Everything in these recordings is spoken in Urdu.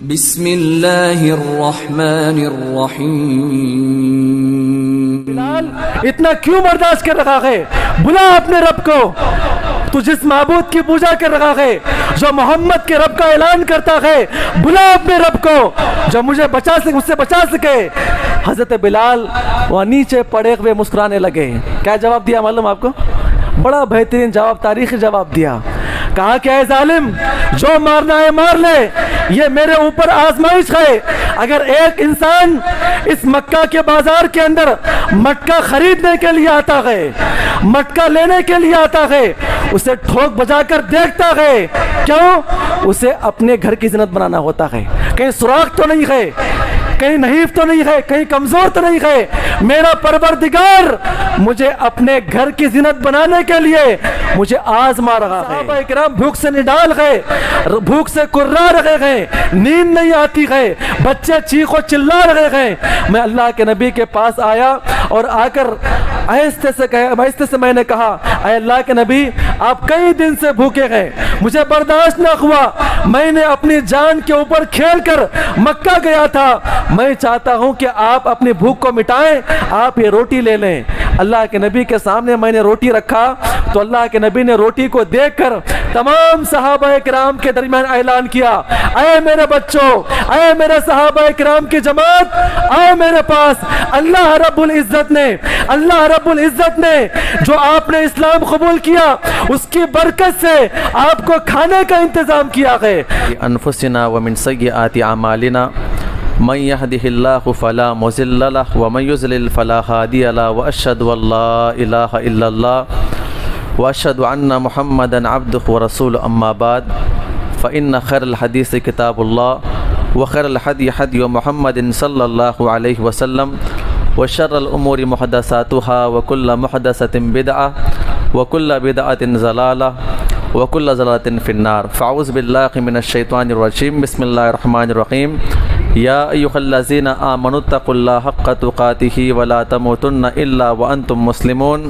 بسم اللہ الرحمن الرحیم۔ بلال اتنا کیوں برداشت کر رہا ہے؟ بلا اپنے رب کو، تو جس معبود کی پوجا کر رہا ہے، جو محمد کے رب کا اعلان کرتا ہے، بلا اپنے رب کو جو مجھے بچا سکے، مجھ سے بچا سکے۔ حضرت بلال وہاں نیچے پڑے ہوئے مسکرانے لگے۔ کیا جواب دیا معلوم آپ کو؟ بڑا بہترین جواب، تاریخی جواب دیا۔ کہا کہ اے ظالم، جو مارنا ہے مار لے، یہ میرے اوپر آزمائش ہے۔ اگر ایک انسان اس مکہ کے بازار کے اندر مٹکا خریدنے کے لیے آتا ہے، مٹکا لینے کے لیے آتا ہے، اسے ٹھوک بجا کر دیکھتا ہے، کیوں؟ اسے اپنے گھر کی زینت بنانا ہوتا ہے۔ کہیں سوراخ تو نہیں ہے، کہیں نحیف تو نہیں ہے، کہیں کمزور تو نہیں ہے۔ میرا پروردگار مجھے اپنے گھر کی زینت بنانے کے لیے مجھے آزما رہا ہے۔ صحابہ کرام بھوک سے نڈال گئے، بھوک سے کرا رہے ہیں، نیند نہیں آتی ہے، بچے چیخ و چلا رہے ہیں۔ میں اللہ کے نبی کے پاس آیا اور آ کر آہستہ سے میں نے کہا، اے اللہ کے نبی، آپ کئی دن سے بھوکے ہیں، مجھے برداشت نہ ہوا، میں نے اپنی جان کے اوپر کھیل کر مکہ گیا تھا، میں چاہتا ہوں کہ آپ اپنی بھوک کو مٹائیں، آپ یہ روٹی لے لیں۔ اللہ کے نبی کے سامنے میں نے روٹی رکھا تو اللہ کے نبی نے روٹی کو دیکھ کر تمام صحابہ کرام کے درمیان اعلان کیا، اے میرے بچوں، اے میرے صحابہ کرام کی جماعت، آؤ میرے پاس۔ اللہ رب العزت نے جو آپ نے اسلام قبول کیا، اس کی برکت سے آپ کو کھانے کا انتظام کیا ہے۔ انفسنا ومن سیئات اعمالنا من يهده الله فلا مضل له ومن يضلل فلا هادي له واشهد ان لا اله الا الله واشهد ان محمدا عبده ورسوله اما بعد فان خير الحديث كتاب الله وخير الهدي هدي محمد صلى الله عليه وسلم وشر الامور محدثاتها وكل محدثة بدعة وكل بدعة ضلالة وكل ضلالة في النار فاعوذ بالله من الشيطان الرجيم بسم الله الرحمن الرحيم یا ایھا الذین آمنوا اتقوا اللہ حق تقاتہ ولا تموتن الا وانتم مسلمون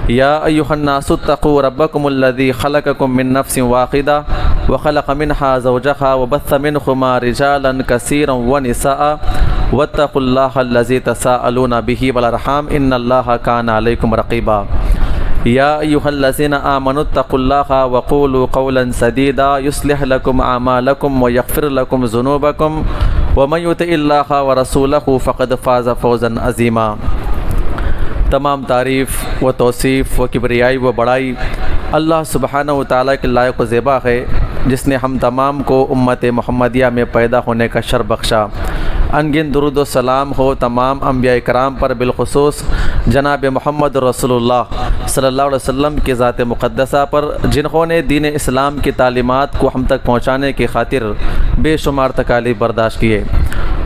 یا ایھا الناس اتقوا ربکم الذی خلقکم من نفس واحدہ وخلق منها زوجها وبث منهما رجالا کثیرا ونساء واتقوا اللہ الذی تساءلون به والارحام ان اللہ کان علیکم رقیبا یا ایھا الذین آمنوا اتقوا اللہ وقولوا قولا سدیدا یصلح لکم اعمالکم ویغفر لکم ذنوبکم ومن یطع اللہ ورسولہ فقد فاز فوزا عظیما۔ تمام تعریف و توصیف و کبریائی و بڑائی اللہ سبحانہ و تعالیٰ کے لائق و زیبا ہے، جس نے ہم تمام کو امت محمدیہ میں پیدا ہونے کا شرف بخشا۔ انگن درود و سلام ہو تمام انبیاء کرام پر، بالخصوص جناب محمد رسول اللہ صلی اللہ علیہ وسلم کی ذات مقدسہ پر، جنہوں نے دین اسلام کی تعلیمات کو ہم تک پہنچانے کی خاطر بے شمار تکالیف برداشت کیے۔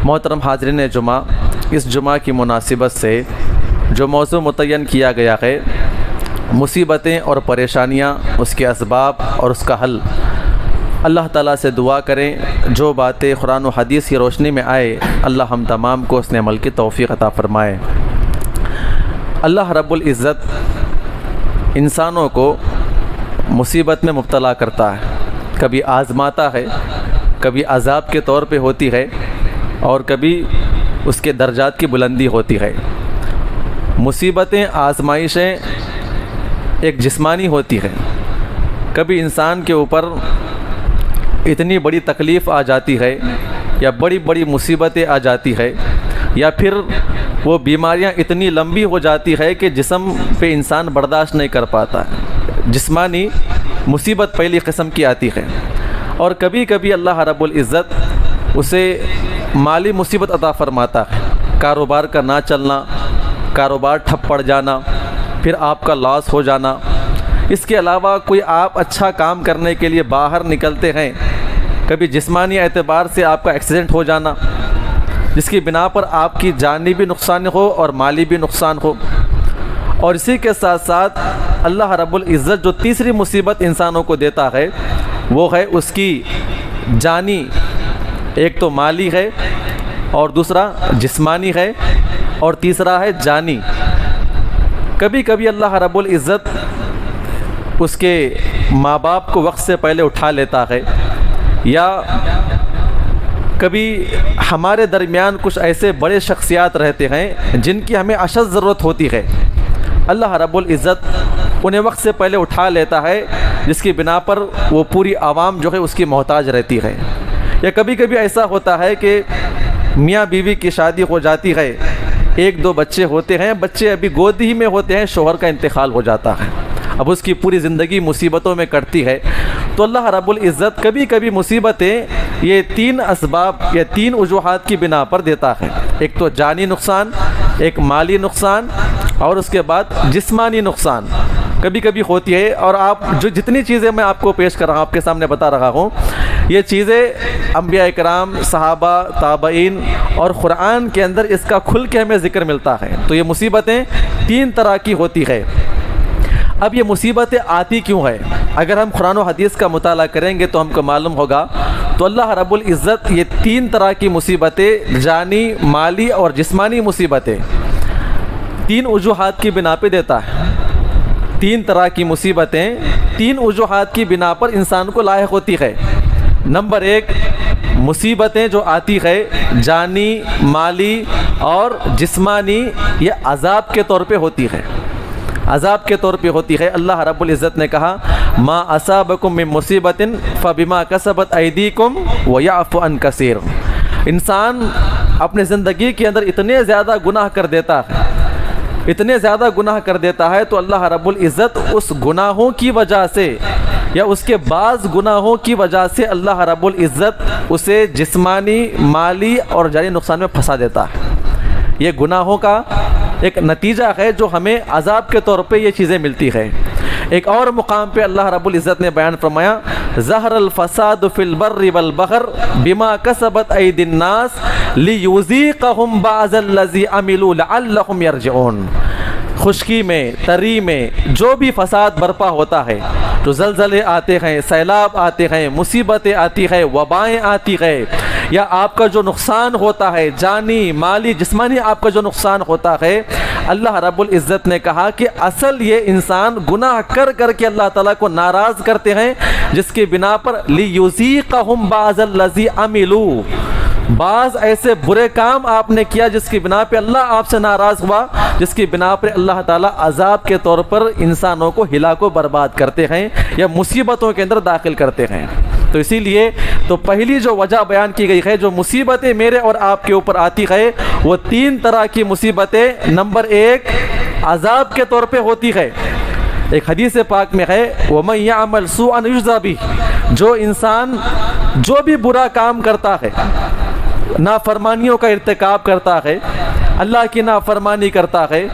محترم حاضرین جمعہ، اس جمعہ کی مناسبت سے جو موضوع متعین کیا گیا ہے، مصیبتیں اور پریشانیاں، اس کے اسباب اور اس کا حل، اللہ تعالیٰ سے دعا کریں جو باتیں قرآن و حدیث کی روشنی میں آئے، اللہ ہم تمام کو اس نے عمل کی توفیق عطا فرمائے۔ اللہ رب العزت انسانوں کو مصیبت میں مبتلا کرتا ہے، کبھی آزماتا ہے، کبھی عذاب کے طور پہ ہوتی ہے، اور کبھی اس کے درجات کی بلندی ہوتی ہے۔ مصیبتیں، آزمائشیں ایک جسمانی ہوتی ہے، کبھی انسان کے اوپر اتنی بڑی تکلیف آ جاتی ہے یا بڑی بڑی مصیبتیں آ جاتی ہے، یا پھر وہ بیماریاں اتنی لمبی ہو جاتی ہے کہ جسم پہ انسان برداشت نہیں کر پاتا ہے۔ جسمانی مصیبت پہلی قسم کی آتی ہے، اور کبھی کبھی اللہ رب العزت اسے مالی مصیبت عطا فرماتا ہے، کاروبار کا نہ چلنا، کاروبار ٹھپ پڑ جانا، پھر آپ کا لاس ہو جانا۔ اس کے علاوہ کوئی آپ اچھا کام کرنے کے لیے باہر نکلتے ہیں، کبھی جسمانی اعتبار سے آپ کا ایکسیڈنٹ ہو جانا، جس کی بنا پر آپ کی جانی بھی نقصان ہو اور مالی بھی نقصان ہو۔ اور اسی کے ساتھ ساتھ اللہ رب العزت جو تیسری مصیبت انسانوں کو دیتا ہے، وہ ہے اس کی جانی، ایک تو مالی ہے اور دوسرا جسمانی ہے اور تیسرا ہے جانی۔ کبھی کبھی اللہ رب العزت اس کے ماں باپ کو وقت سے پہلے اٹھا لیتا ہے، یا کبھی ہمارے درمیان کچھ ایسے بڑے شخصیات رہتے ہیں جن کی ہمیں اشد ضرورت ہوتی ہے، اللہ رب العزت انہیں وقت سے پہلے اٹھا لیتا ہے، جس کی بنا پر وہ پوری عوام جو ہے اس کی محتاج رہتی ہے۔ یا کبھی کبھی ایسا ہوتا ہے کہ میاں بیوی کی شادی ہو جاتی ہے، 1-2 بچے ہوتے ہیں، بچے ابھی گود ہی میں ہوتے ہیں، شوہر کا انتقال ہو جاتا ہے، اب اس کی پوری زندگی مصیبتوں میں کٹتی ہے۔ تو اللہ رب العزت کبھی کبھی مصیبتیں یہ 3 اسباب یا 3 وجوہات کی بنا پر دیتا ہے۔ ایک تو جانی نقصان، ایک مالی نقصان، اور اس کے بعد جسمانی نقصان کبھی کبھی ہوتی ہے۔ اور آپ جتنی چیزیں میں آپ کو پیش کر رہا ہوں، آپ کے سامنے بتا رہا ہوں، یہ چیزیں انبیاء کرام، صحابہ، تابعین اور قرآن کے اندر اس کا کھل کے ہمیں ذکر ملتا ہے۔ تو یہ مصیبتیں 3 طرح کی ہوتی ہے۔ اب یہ مصیبتیں آتی کیوں ہے؟ اگر ہم قرآن و حدیث کا مطالعہ کریں گے تو ہم کو معلوم ہوگا، تو اللہ رب العزت یہ 3 طرح کی مصیبتیں، جانی، مالی اور جسمانی مصیبتیں، 3 وجوہات کی بنا پہ دیتا ہے۔ 3 طرح کی مصیبتیں 3 وجوہات کی بنا پر انسان کو لاحق ہوتی ہے۔ نمبر 1، مصیبتیں جو آتی ہے جانی، مالی اور جسمانی، یہ عذاب کے طور پہ ہوتی ہے، عذاب کے طور پہ ہوتی ہے۔ اللہ رب العزت نے کہا ما اصابکم من مصیبت فبما کسبت ایدیکم ویعفو عن کثیر۔ انسان اپنے زندگی کے اندر اتنے زیادہ گناہ کر دیتا ہے، اتنے زیادہ گناہ کر دیتا ہے، تو اللہ رب العزت اس گناہوں کی وجہ سے یا اس کے بعض گناہوں کی وجہ سے اللہ رب العزت اسے جسمانی، مالی اور جانی نقصان میں پھنسا دیتا ہے۔ یہ گناہوں کا ایک نتیجہ ہے جو ہمیں عذاب کے طور پہ یہ چیزیں ملتی ہے۔ ایک اور مقام پہ اللہ رب العزت نے بیان فرمایا ظہر الفساد فی البر والبحر بما کسبت ایدی الناس لیذیقہم بعض الذی عملوا لعلہم یرجعون۔ خشکی میں، تری میں جو بھی فساد برپا ہوتا ہے، تو زلزلے آتے ہیں، سیلاب آتے ہیں، مصیبتیں آتی ہیں، وبائیں آتی ہیں، یا آپ کا جو نقصان ہوتا ہے جانی، مالی، جسمانی آپ کا جو نقصان ہوتا ہے، اللہ رب العزت نے کہا کہ اصل یہ انسان گناہ کر کر کے اللہ تعالیٰ کو ناراض کرتے ہیں، جس کی بنا پر لیذیقہم بعض الذی عملوا، بعض ایسے برے کام آپ نے کیا جس کی بنا پہ اللہ آپ سے ناراض ہوا، جس کی بنا پر اللہ تعالیٰ عذاب کے طور پر انسانوں کو ہلاک و برباد کرتے ہیں یا مصیبتوں کے اندر داخل کرتے ہیں۔ تو اسی لیے تو پہلی جو وجہ بیان کی گئی ہے، جو مصیبتیں میرے اور آپ کے اوپر آتی ہے، وہ 3 طرح کی مصیبتیں نمبر 1 عذاب کے طور پہ ہوتی ہے۔ ایک حدیث پاک میں ہے وَمَن يَعْمَلْ سُوءًا يُجْزَ بِهِ، جو انسان جو بھی برا کام کرتا ہے، نافرمانیوں کا ارتکاب کرتا ہے، اللہ کی نافرمانی کرتا ہے،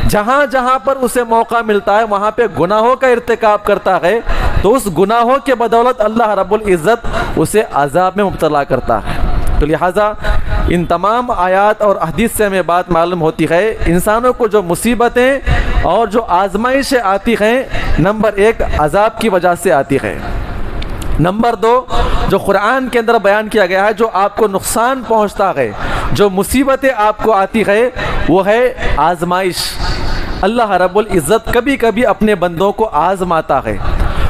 جہاں جہاں پر اسے موقع ملتا ہے وہاں پہ گناہوں کا ارتکاب کرتا ہے، تو اس گناہوں کے بدولت اللہ رب العزت اسے عذاب میں مبتلا کرتا ہے۔ تو لہٰذا ان تمام آیات اور حدیث سے ہمیں بات معلوم ہوتی ہے، انسانوں کو جو مصیبتیں اور جو آزمائشیں آتی ہیں، نمبر 1 عذاب کی وجہ سے آتی ہے۔ نمبر 2 جو قرآن کے اندر بیان کیا گیا ہے، جو آپ کو نقصان پہنچتا ہے، جو مصیبتیں آپ کو آتی ہے، وہ ہے آزمائش۔ اللہ رب العزت کبھی کبھی اپنے بندوں کو آزماتا ہے،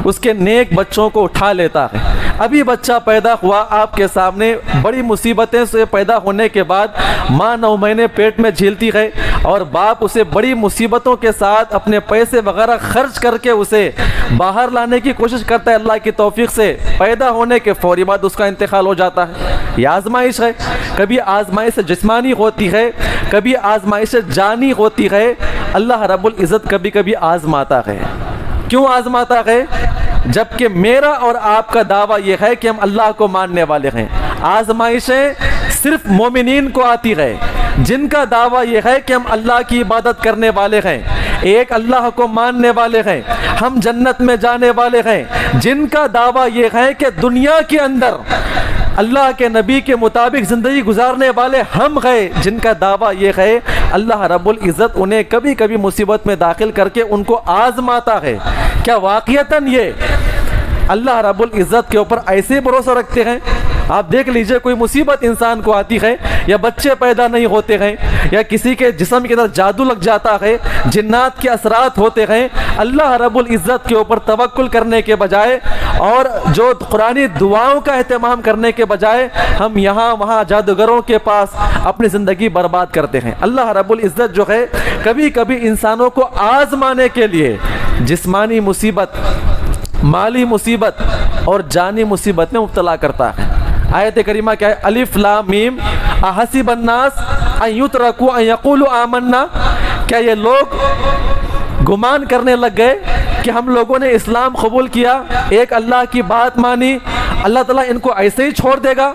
اس کے نیک بچوں کو اٹھا لیتا ہے۔ ابھی بچہ پیدا ہوا آپ کے سامنے، بڑی مصیبتیں سے پیدا ہونے کے بعد ماں 9 مہینے پیٹ میں جھیلتی ہے، اور باپ اسے بڑی مصیبتوں کے ساتھ اپنے پیسے وغیرہ خرچ کر کے اسے باہر لانے کی کوشش کرتا ہے، اللہ کی توفیق سے پیدا ہونے کے فوری بعد اس کا انتقال ہو جاتا ہے۔ یہ آزمائش ہے، کبھی آزمائش جسمانی ہوتی ہے، کبھی آزمائش جانی ہوتی ہے۔ اللہ رب العزت کبھی کبھی آزماتا ہے۔ کیوں آزماتا ہے؟ جبکہ میرا اور آپ کا دعویٰ یہ ہے کہ ہم اللہ کو ماننے والے ہیں۔ آزمائشیں صرف مومنین کو آتی ہے، جن کا دعویٰ یہ ہے کہ ہم اللہ کی عبادت کرنے والے ہیں، ایک اللہ کو ماننے والے ہیں، ہم جنت میں جانے والے ہیں، جن کا دعویٰ یہ ہے کہ دنیا کے اندر اللہ کے نبی کے مطابق زندگی گزارنے والے ہم ہیں، جن کا دعویٰ یہ ہے اللہ رب العزت انہیں کبھی کبھی مصیبت میں داخل کر کے ان کو آزماتا ہے۔ کیا واقعتاً یہ اللہ رب العزت کے اوپر ایسے بھروسہ رکھتے ہیں؟ آپ دیکھ لیجئے کوئی مصیبت انسان کو آتی ہے یا بچے پیدا نہیں ہوتے ہیں یا کسی کے جسم کے اندر جادو لگ جاتا ہے, جنات کے اثرات ہوتے ہیں, اللہ رب العزت کے اوپر توکل کرنے کے بجائے اور جو قرآنی دعاؤں کا اہتمام کرنے کے بجائے ہم یہاں وہاں جادوگروں کے پاس اپنی زندگی برباد کرتے ہیں. اللہ رب العزت جو ہے کبھی کبھی انسانوں کو آزمانے کے لیے جسمانی مصیبت, مالی مصیبت اور جانی مصیبت میں مبتلا کرتا ہے. آیت کریمہ کیا ہے؟ الف لام میم احسب الناس ان یترکوا ان یقولوا آمنا. کیا یہ لوگ گمان کرنے لگ گئے کہ ہم لوگوں نے اسلام قبول کیا, ایک اللہ کی بات مانی, اللہ تعالیٰ ان کو ایسے ہی چھوڑ دے گا؟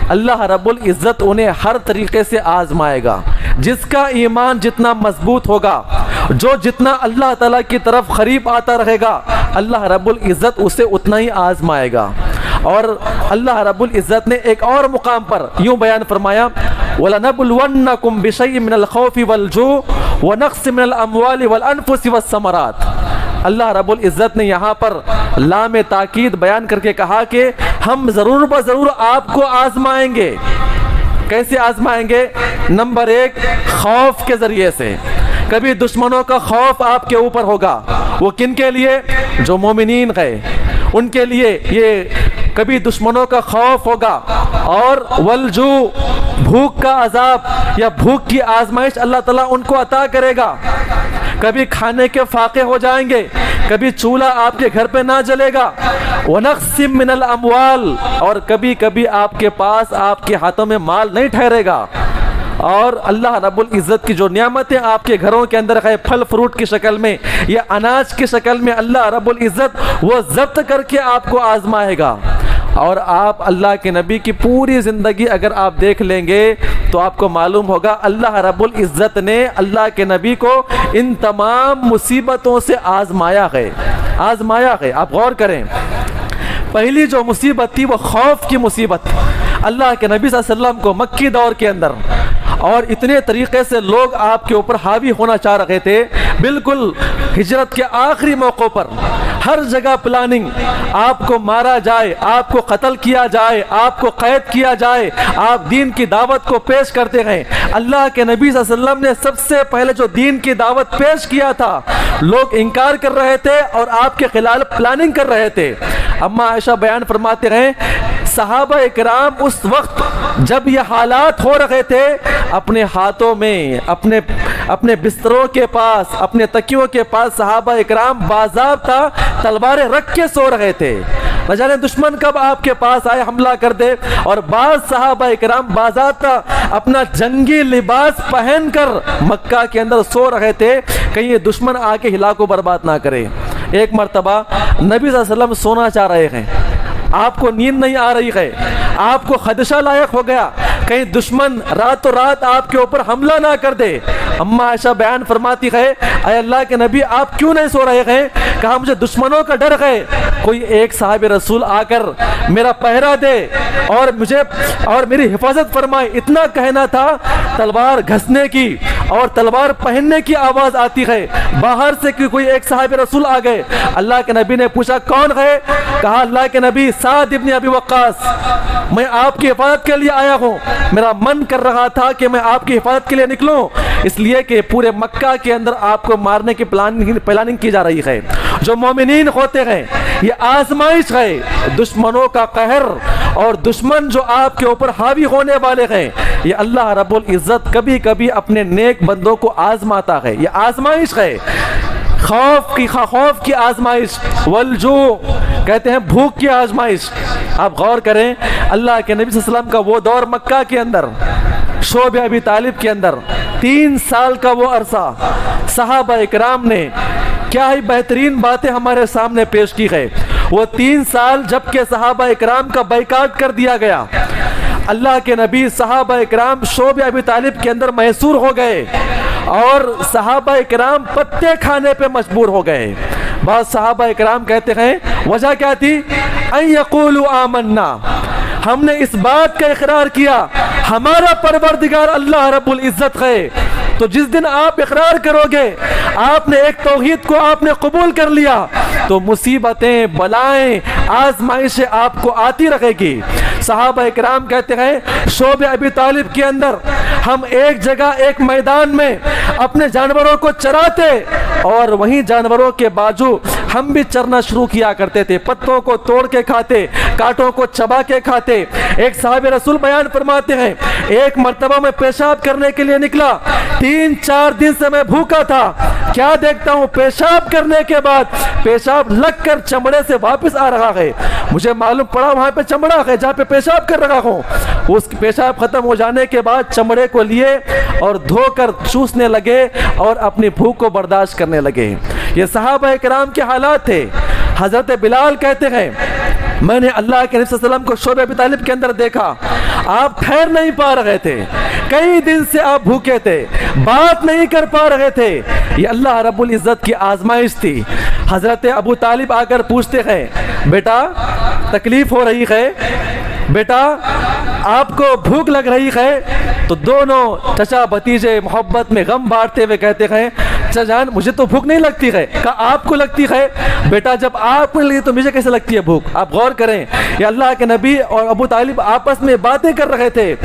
اللہ رب العزت انہیں ہر طریقے سے آزمائے گا. جس کا ایمان جتنا مضبوط ہوگا, جو جتنا اللہ تعالیٰ کی طرف قریب آتا رہے گا, اللہ رب العزت اسے اتنا ہی آزمائے گا. اور اللہ رب العزت نے ایک اور مقام پر یوں بیان فرمایا وَلَنَبْلُوَنَّكُمْ بِشَيْءٍ مِّنَ الْخَوْفِ وَالْجُوعِ وَنَقْصٍ مِّنَ الْأَمْوَالِ وَالْأَنفُسِ وَالثَّمَرَاتِ. اللہ رب العزت نے یہاں پر لام تاکید بیان کر کے کہا کہ ہم ضرور بضرور آپ کو آزمائیں گے. کیسے آزمائیں گے؟ نمبر ایک, خوف کے ذریعے سے. کبھی دشمنوں کا خوف آپ کے اوپر ہوگا. وہ کن کے لیے؟ جو مومنین گئے ان کے لیے یہ کبھی دشمنوں کا خوف ہوگا. اور والجو, بھوک کا عذاب یا بھوک کی آزمائش اللہ تعالیٰ ان کو عطا کرے گا. کبھی کھانے کے فاقے ہو جائیں گے, کبھی چولہا آپ کے گھر پہ نہ جلے گا. وَنَقْسِم مِّنَ الْأَمْوَالِ, اور کبھی کبھی آپ کے پاس آپ کے ہاتھوں میں مال نہیں ٹھہرے گا. اور اللہ رب العزت کی جو نعمتیں آپ کے گھروں کے اندر ہے, پھل فروٹ کی شکل میں یا اناج کی شکل میں, اللہ رب العزت وہ ضبط کر کے آپ کو آزمائے گا. اور آپ اللہ کے نبی کی پوری زندگی اگر آپ دیکھ لیں گے تو آپ کو معلوم ہوگا اللہ رب العزت نے اللہ کے نبی کو ان تمام مصیبتوں سے آزمایا ہے. آپ غور کریں, پہلی جو مصیبت تھی وہ خوف کی مصیبت. اللہ کے نبی صلی اللہ علیہ وسلم کو مکی دور کے اندر اور اتنے طریقے سے لوگ آپ کے اوپر حاوی ہونا چاہ رہے تھے, بالکل ہجرت کے آخری موقع پر ہر جگہ پلاننگ, آپ کو مارا جائے, آپ کو قتل کیا جائے, آپ کو قید کیا جائے. آپ دین کی دعوت کو پیش کرتے گئے. اللہ کے نبی صلی اللہ علیہ وسلم نے سب سے پہلے جو دین کی دعوت پیش کیا تھا, لوگ انکار کر رہے تھے اور آپ کے خلاف پلاننگ کر رہے تھے. اما عائشہ بیان فرماتے رہے, صحابہ اکرام اس وقت جب یہ حالات ہو رہے تھے اپنے ہاتھوں میں, اپنے بستروں کے پاس, اپنے تکیوں کے پاس صحابہ اکرام باضابطہ تلواریں رکھ کے سو رہے تھے. نہ جانے دشمن کب آپ کے پاس آئے حملہ کر دے. اور بعض صحابہ اکرام باضابطہ اپنا جنگی لباس پہن کر مکہ کے اندر سو رہے تھے, کہیں یہ دشمن آ کے ہلاک و برباد نہ کرے. ایک مرتبہ نبی صلی اللہ علیہ وسلم سونا چاہ رہے ہیں, آپ کو نیند نہیں آ رہی ہے, آپ کو خدشہ لاحق ہو گیا کہیں دشمن راتوں رات آپ کے اوپر حملہ نہ کر دے. اما عائشہ بیان فرماتی ہے, اے اللہ کے نبی آپ کیوں نہیں سو رہے ہیں؟ کہا مجھے دشمنوں کا ڈر ہے, کوئی ایک صاحب رسول آ کر میرا پہرا دے اور میری حفاظت فرمائے. اتنا کہنا تھا, تلوار گھسنے کی اور تلوار پہننے کی آواز آتی ہے. باہر سے کوئی ایک صاحب رسول آ گئے. اللہ کے نبی نے پوچھا کون ہے؟ کہا اللہ کے نبی سعد ابن ابی وقاص, میں آپ کی حفاظت کے لیے آیا ہوں. میرا من کر رہا تھا کہ میں آپ کی حفاظت کے لیے نکلوں, اس لیے کہ پورے مکہ کے اندر آپ کو مارنے کی پلاننگ کی جا رہی ہے. جو مومنین ہوتے ہیں یہ آزمائش ہے, دشمنوں کا قہر, اور دشمن جو آپ کے اوپر حاوی ہونے والے ہیں یہ اللہ رب العزت کبھی کبھی اپنے نیک بندوں کو آزماتا ہے. یہ آزمائش ہے, خوف کی آزمائش, والجو کہتے ہیں بھوک کی آزمائش. آپ غور کریں, اللہ کے نبی صلی اللہ علیہ وسلم کا وہ دور مکہ کے اندر, شعب ابی طالب کے اندر 3 سال کا وہ عرصہ صحابہ اکرام نے کیا ہی بہترین باتیں ہمارے سامنے پیش کی ہے. وہ 3 سال جب کہ صحابہ اکرام کا بائیکاٹ کر دیا گیا, اللہ کے نبی صحابہ اکرام شعب ابی طالب کے اندر محصور ہو گئے اور صحابہ اکرام پتے کھانے پہ مجبور ہو گئے. بعض صحابہ اکرام کہتے ہیں وجہ کیا تھی؟ ان یقولوا آمنا, ہم نے اس بات کا اقرار کیا ہمارا پروردگار اللہ رب العزت ہے. تو جس دن آپ اقرار کرو گے, آپ نے ایک توحید کو آپ نے قبول کر لیا, تو مصیبتیں، بلائیں، آزمائشیں آپ کو آتی رہے گی۔ صحابہ کرام کہتے ہیں شعب ابی طالب کے اندر ہم ایک جگہ ایک میدان میں اپنے جانوروں کو چراتے اور وہیں جانوروں کے بازو ہم بھی چرنا شروع کیا کرتے تھے، پتوں کو توڑ کے کھاتے، کانٹوں کو چبا کے کھاتے۔ ایک صحابی رسول بیان فرماتے ہیں ایک مرتبہ میں پیشاب کرنے کے لیے نکلا، 3-4 دن سے میں بھوکا تھا، کیا دیکھتا ہوں پیشاب کرنے کے بعد پیشاب لگ کر چمڑے سے واپس آ رہا ہے۔ مجھے معلوم پڑا وہاں پہ چمڑا ہے جہاں پہ پیشاب کر رہا ہوں۔ اس پیشاب ختم ہو جانے کے بعد چمڑے کو لیے اور دھو کر چوسنے لگے اور اپنی بھوک کو برداشت کرنے لگے۔ یہ صحابہ کرام کے حالات تھے۔ حضرت بلال کہتے ہیں میں نے اللہ کے نبی صلی اللہ علیہ وسلم کو شعب ابی طالب کے اندر دیکھا، آپ ٹھہر نہیں پا رہے تھے، کئی دن سے آپ بھوکے تھے، بات نہیں کر پا رہے تھے۔ یہ اللہ رب العزت کی آزمائش تھی۔ حضرت ابو طالب آ کر پوچھتے ہیں بیٹا تکلیف ہو رہی ہے، بیٹا آپ کو بھوک لگ رہی ہے؟ تو دونوں چچا بھتیجے محبت میں غم بانٹتے ہوئے کہتے ہیں چچا جان مجھے تو بھوک نہیں لگتی ہے۔ کہا آپ کو لگتی ہے؟ بیٹا جب آپ کو لگتی تو مجھے کیسے لگتی ہے بھوک؟ آپ غور کریں، یہ اللہ کے نبی اور ابو طالب آپس میں باتیں کر رہے تھے۔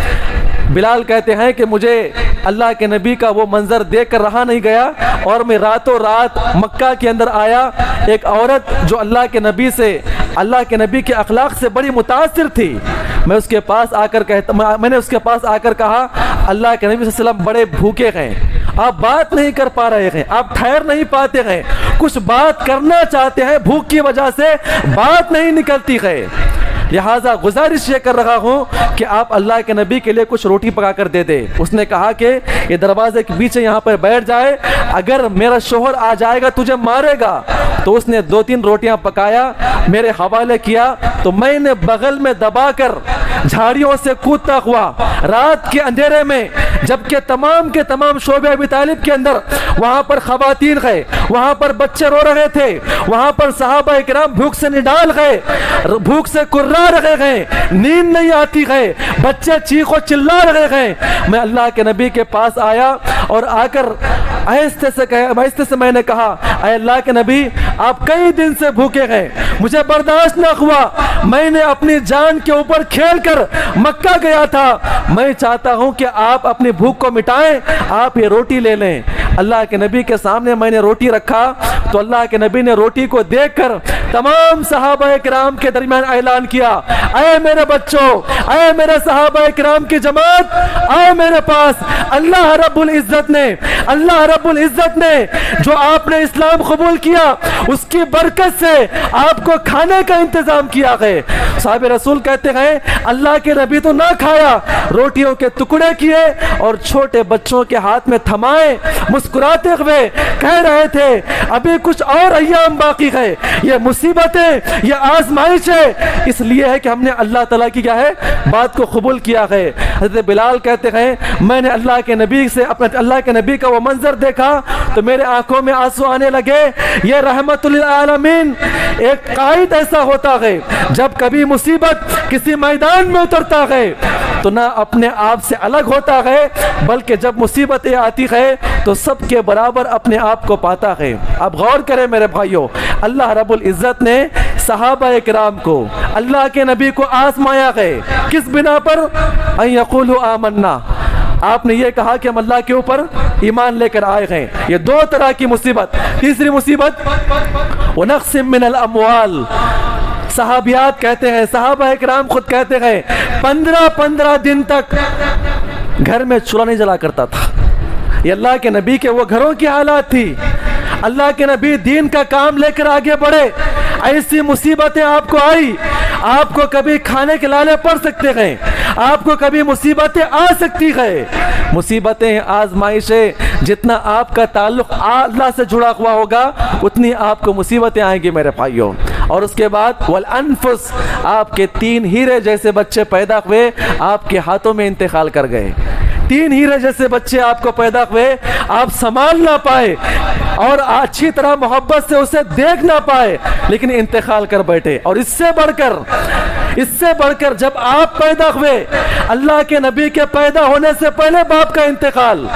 بلال کہتے ہیں کہ مجھے اللہ کے نبی کا وہ منظر دیکھ کر رہا نہیں گیا اور میں راتوں رات مکہ کے اندر آیا۔ ایک عورت جو اللہ کے نبی سے، اللہ کے نبی کے اخلاق سے بڑی متاثر تھی، میں نے اس کے پاس آ کر کہا اللہ کے نبی صلی اللہ علیہ وسلم بڑے بھوکے ہیں، آپ بات نہیں کر پا رہے ہیں، آپ ٹھہر نہیں پاتے ہیں، کچھ بات کرنا چاہتے ہیں، بھوک کی وجہ سے بات نہیں نکلتی ہے، لہٰذا گزارش یہ کر رہا ہوں کہ آپ اللہ کے نبی کے لیے کچھ روٹی پکا کر دے دے۔ اس نے کہا کہ یہ دروازے کے پیچھے یہاں پر بیٹھ جائے، اگر میرا شوہر آ جائے گا تجھے مارے گا۔ تو اس نے 2-3 روٹیاں پکایا، میرے حوالے کیا، تو میں نے بغل میں دبا کر جھاڑیوں سے کودتا ہوا رات کے اندھیرے میں، جبکہ تمام کے تمام شعب ابی طالب کے اندر وہاں پر خواتین گئے، وہاں پر بچے رو رہے تھے، وہاں پر صحابہ کرام بھوک سے نڈال گئے، بھوک سے کرا رہے گئے، نیند نہیں آتی ہے، بچے چیخ و چلا رہے گئے۔ میں اللہ کے نبی کے پاس آیا اور آ کر آہستہ سے میں نے کہا اے اللہ کے نبی آپ کئی دن سے بھوکے ہیں، مجھے برداشت نہ ہوا، میں نے اپنی جان کے اوپر کھیل کر مکہ گیا تھا، میں چاہتا ہوں کہ آپ اپنی بھوک کو مٹائیں، آپ یہ روٹی لے لیں۔ اللہ کے نبی کے سامنے میں نے روٹی رکھا تو اللہ کے نبی نے روٹی کو دیکھ کر تمام صحابہ کرام کے درمیان اعلان کیا اے میرے بچوں، اے میرے صحابہ کرام کی جماعت، آؤ میرے پاس، اللہ رب العزت نے جو آپ نے اسلام قبول کیا اس کی برکت سے آپ کو کھانے کا انتظام کیا ہے۔ صحابہ رسول کہتے ہیں اللہ کے نبی تو نہ کھایا، روٹیوں کے ٹکڑے کیے اور چھوٹے بچوں کے ہاتھ میں تھمائے، مسکراتے ہوئے کہہ رہے تھے ابھی کچھ اور ایام باقی ہے، یہ مصیبتیں، یہ آزمائش ہے، اس لیے ہے کہ ہم نے اللہ تعالیٰ کی کیا ہے بات کو قبول کیا ہے۔ حضرت بلال کہتے ہیں میں نے اللہ کے نبی کا وہ منظر دیکھا تو میرے آنکھوں میں آنسو آنے لگے۔ یہ رحمت للعالمین ایک قائد ایسا ہوتا ہے جب کبھی مصیبت کسی میدان میں اترتا ہے تو نہ اپنے آپ سے الگ ہوتا ہے بلکہ جب مصیبتیں آتی ہے تو سب کے برابر اپنے آپ کو پاتا ہے۔ اب غور کریں میرے بھائیوں، اللہ رب العزت نے صحابہ کرام کو، اللہ کے نبی کو آزمایا ہے، کس بنا پر؟ ان یقولوا آمنا، آپ نے یہ کہا کہ ہم اللہ کے اوپر ایمان لے کر آئے ہیں۔ یہ 2 طرح کی مصیبت۔ تیسری مصیبت وَنَقْسٍ مِّنَ الْأَمْوَالِ، صحابیات کہتے ہیں، صحابہ کرام خود کہتے ہیں 15 دن تک گھر میں چولہا نہیں جلا کرتا تھا۔ یہ اللہ کے نبی کے وہ گھروں کی حالات تھی۔ اللہ کے نبی دین کا کام لے کر آگے بڑھے، ایسی مصیبتیں آپ کو آئی، آپ کو کبھی کھانے کے لالے پڑ سکتے ہیں، آپ کو کبھی مصیبتیں آ سکتی ہیں۔ مصیبتیں، آزمائشیں، جتنا آپ کا تعلق اللہ سے جڑا ہوا ہوگا اتنی آپ کو مصیبتیں آئیں گی میرے بھائیوں۔ اور اس کے بعد والانفس، آپ کے 3 ہیرے جیسے بچے پیدا ہوئے، آپ کے ہاتھوں میں انتقال کر گئے۔ 3 ہیرے جیسے بچے آپ کو پیدا ہوئے، آپ سنبھال نہ پائے اور اچھی طرح محبت سے اسے دیکھ نہ پائے، لیکن انتقال کر بیٹھے۔ اور اس سے بڑھ کر اس سے بڑھ کر جب آپ پیدا ہوئے، اللہ کے نبی کے پیدا ہونے سے پہلے باپ کا انتقال،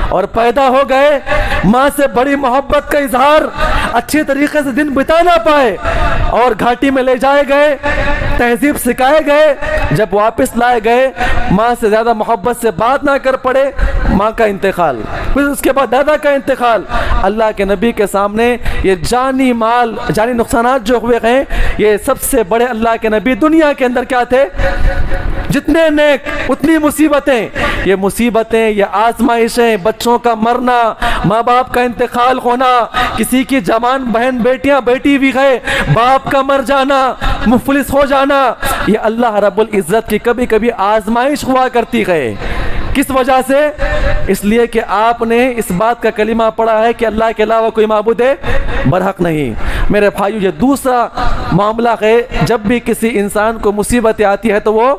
اور پیدا ہو گئے، ماں سے بڑی محبت کا اظہار، اچھی طریقے سے دن بتا نہ پائے اور گھاٹی میں لے جائے گئے، تہذیب سکھائے گئے، جب واپس لائے گئے ماں سے زیادہ محبت سے بات نہ کر پڑے، ماں کا انتقال، پھر اس کے بعد دادا کا انتقال۔ اللہ کے نبی کے سامنے یہ جانی مال، جانی نقصانات جو ہوئے ہیں، یہ سب سے بڑے اللہ کے نبی دنیا کے اندر کیا تھے؟ جتنے نیک اتنی مصیبتیں، یہ مصیبتیں، یہ آزمائشیں، بچوں کا مرنا، ماں باپ کا انتقال ہونا، کسی کی جوان بہن بیٹیاں بیٹی بھی گئے، باپ کا مر جانا، مفلس ہو جانا، یہ اللہ رب العزت کی کبھی کبھی آزمائش ہوا کرتی ہے۔ کس وجہ سے؟ اس لیے کہ آپ نے اس بات کا کلمہ پڑھا ہے کہ اللہ کے علاوہ کوئی معبود برحق نہیں۔ میرے بھائیو، یہ دوسرا معاملہ ہے، جب بھی کسی انسان کو مصیبت آتی ہے تو وہ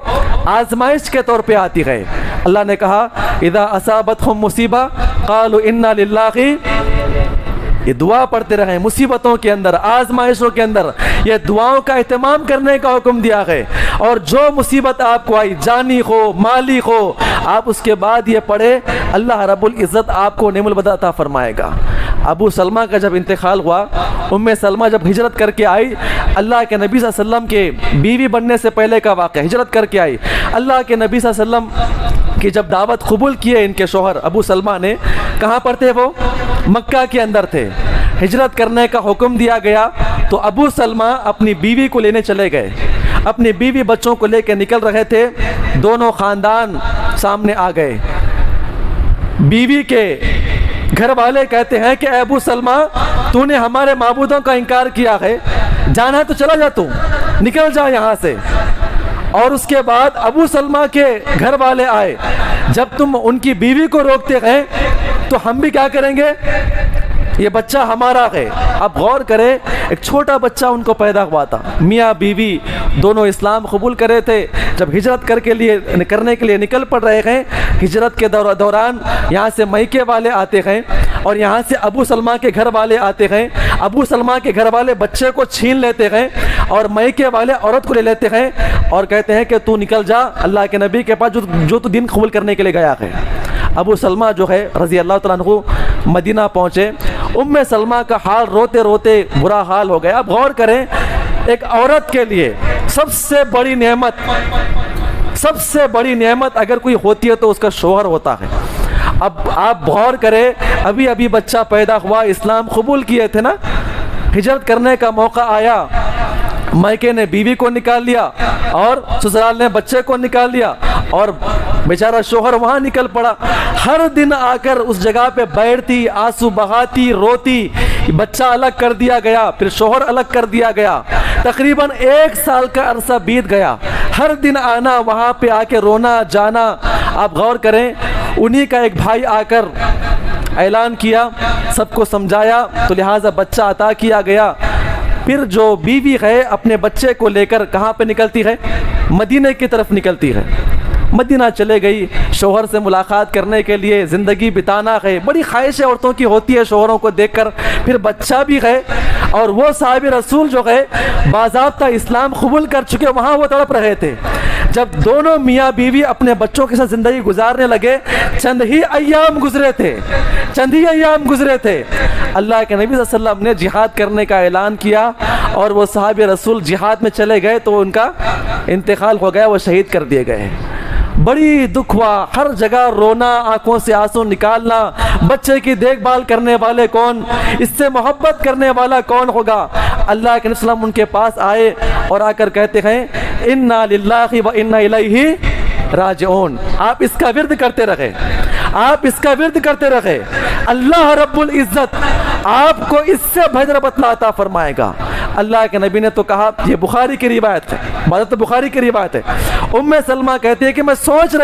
آزمائش کے طور پہ آتی ہے۔ اللہ نے کہا اذا اصابتہم مصیبہ قالوا انا للہ، یہ دعا پڑھتے رہیں مصیبتوں کے اندر، آزمائشوں کے اندر، یہ دعاؤں کا اہتمام کرنے کا حکم دیا ہے۔ اور جو مصیبت آپ کو آئی، جانی ہو مالی ہو، آپ اس کے بعد یہ پڑھے، اللہ رب العزت آپ کو نعم البدل عطا فرمائے گا۔ ابو سلمہ کا جب انتقال ہوا، ام سلمہ جب ہجرت کر کے آئی، اللہ کے نبی صلی اللہ علیہ وسلم کے بیوی بننے سے پہلے کا واقعہ، ہجرت کر کے آئی، اللہ کے نبی صلی اللہ علیہ وسلم کی جب دعوت قبول کیے ان کے شوہر ابو سلمہ نے، کہاں پر تھے وہ؟ مکہ کے اندر تھے۔ ہجرت کرنے کا حکم دیا گیا تو ابو سلمہ اپنی بیوی کو لینے چلے گئے، اپنی بیوی بچوں کو لے کے نکل رہے تھے، دونوں خاندان سامنے آ گئے۔ بیوی کے گھر والے کہتے ہیں کہ اے ابو سلمہ، تو نے ہمارے معبودوں کا انکار کیا ہے، جانا ہے تو چلا جا، تو نکل جا یہاں سے۔ اور اس کے بعد ابو سلمہ کے گھر والے آئے، جب تم ان کی بیوی کو روکتے گئے تو ہم بھی کیا کریں گے؟ یہ بچہ ہمارا ہے۔ اب غور کریں، ایک چھوٹا بچہ ان کو پیدا ہوا تھا، میاں بیوی دونوں اسلام قبول کرے تھے، جب ہجرت کرنے کے لیے نکل پڑ رہے ہیں، ہجرت کے دوران یہاں سے میکے والے آتے ہیں اور یہاں سے ابو سلمہ کے گھر والے آتے ہیں، ابو سلمہ کے گھر والے بچے کو چھین لیتے ہیں اور میکے والے عورت کو لے لیتے ہیں اور کہتے ہیں کہ تو نکل جا اللہ کے نبی کے پاس جو تو دین قبول کرنے کے لیے گیا ہے۔ ابو سلمہ جو ہے رضی اللہ تعالیٰ عنہ مدینہ پہنچے، ام سلمہ کا حال روتے روتے برا حال ہو گیا۔ اب غور کریں، ایک عورت کے لیے سب سے بڑی نعمت اگر کوئی ہوتی ہے تو اس کا شوہر ہوتا ہے۔ اب آپ غور کریں، ابھی بچہ پیدا ہوا، اسلام قبول کیے تھے نا، ہجرت کرنے کا موقع آیا، میکے نے بیوی کو نکال لیا اور سسرال نے بچے کو نکال لیا اور بیچارہ شوہر وہاں نکل پڑا۔ ہر دن آ کر اس جگہ پہ بیٹھتی، آنسو بہاتی، روتی، بچہ الگ کر دیا گیا، پھر شوہر الگ کر دیا گیا، تقریباً 1 سال کا عرصہ بیت گیا، ہر دن آنا، وہاں پہ آ کے رونا جانا۔ آپ غور کریں، انہی کا ایک بھائی آ کر اعلان کیا، سب کو سمجھایا، تو لہٰذا بچہ عطا کیا گیا۔ پھر جو بیوی ہے اپنے بچے کو لے کر کہاں پہ نکلتی ہے؟ مدینہ کی طرف نکلتی ہے۔ مدینہ چلے گئی شوہر سے ملاقات کرنے کے لیے، زندگی بتانا ہے، بڑی خواہش عورتوں کی ہوتی ہے شوہروں کو دیکھ کر، پھر بچہ بھی ہے، اور وہ صاحب رسول جو ہے باضابطہ اسلام قبول کر چکے، وہاں وہ تڑپ رہے تھے۔ جب دونوں میاں بیوی اپنے بچوں کے ساتھ زندگی گزارنے لگے، چند ہی ایام گزرے تھے، اللہ کے نبی صلی اللہ علیہ وسلم نے جہاد کرنے کا اعلان کیا اور وہ صحابہ رسول جہاد میں چلے گئے تو ان کا انتقال ہو گیا، وہ شہید کر دیے گئے۔ بڑی دکھ ہوا، ہر جگہ رونا، آنکھوں سے آنسو نکالنا، بچے کی دیکھ بھال کرنے والے کون، اس سے محبت کرنے والا کون ہوگا؟ اللہ کے نبی صلی اللہ علیہ وسلم ان کے پاس آئے اور آ کر کہتے ہیں انا للہ و انا الیہ راجعون۔ آپ اس کا ورد کرتے رہے، اللہ رب العزت آپ کو اس سے بھجر بتلا عطا فرمائے گا۔ اللہ کے نبی نے تو کہا، یہ بخاری کی روایت ہے، بات تو بخاری کی روایت ہے۔ ام سلمہ کہتی ہے کہ میں سوچ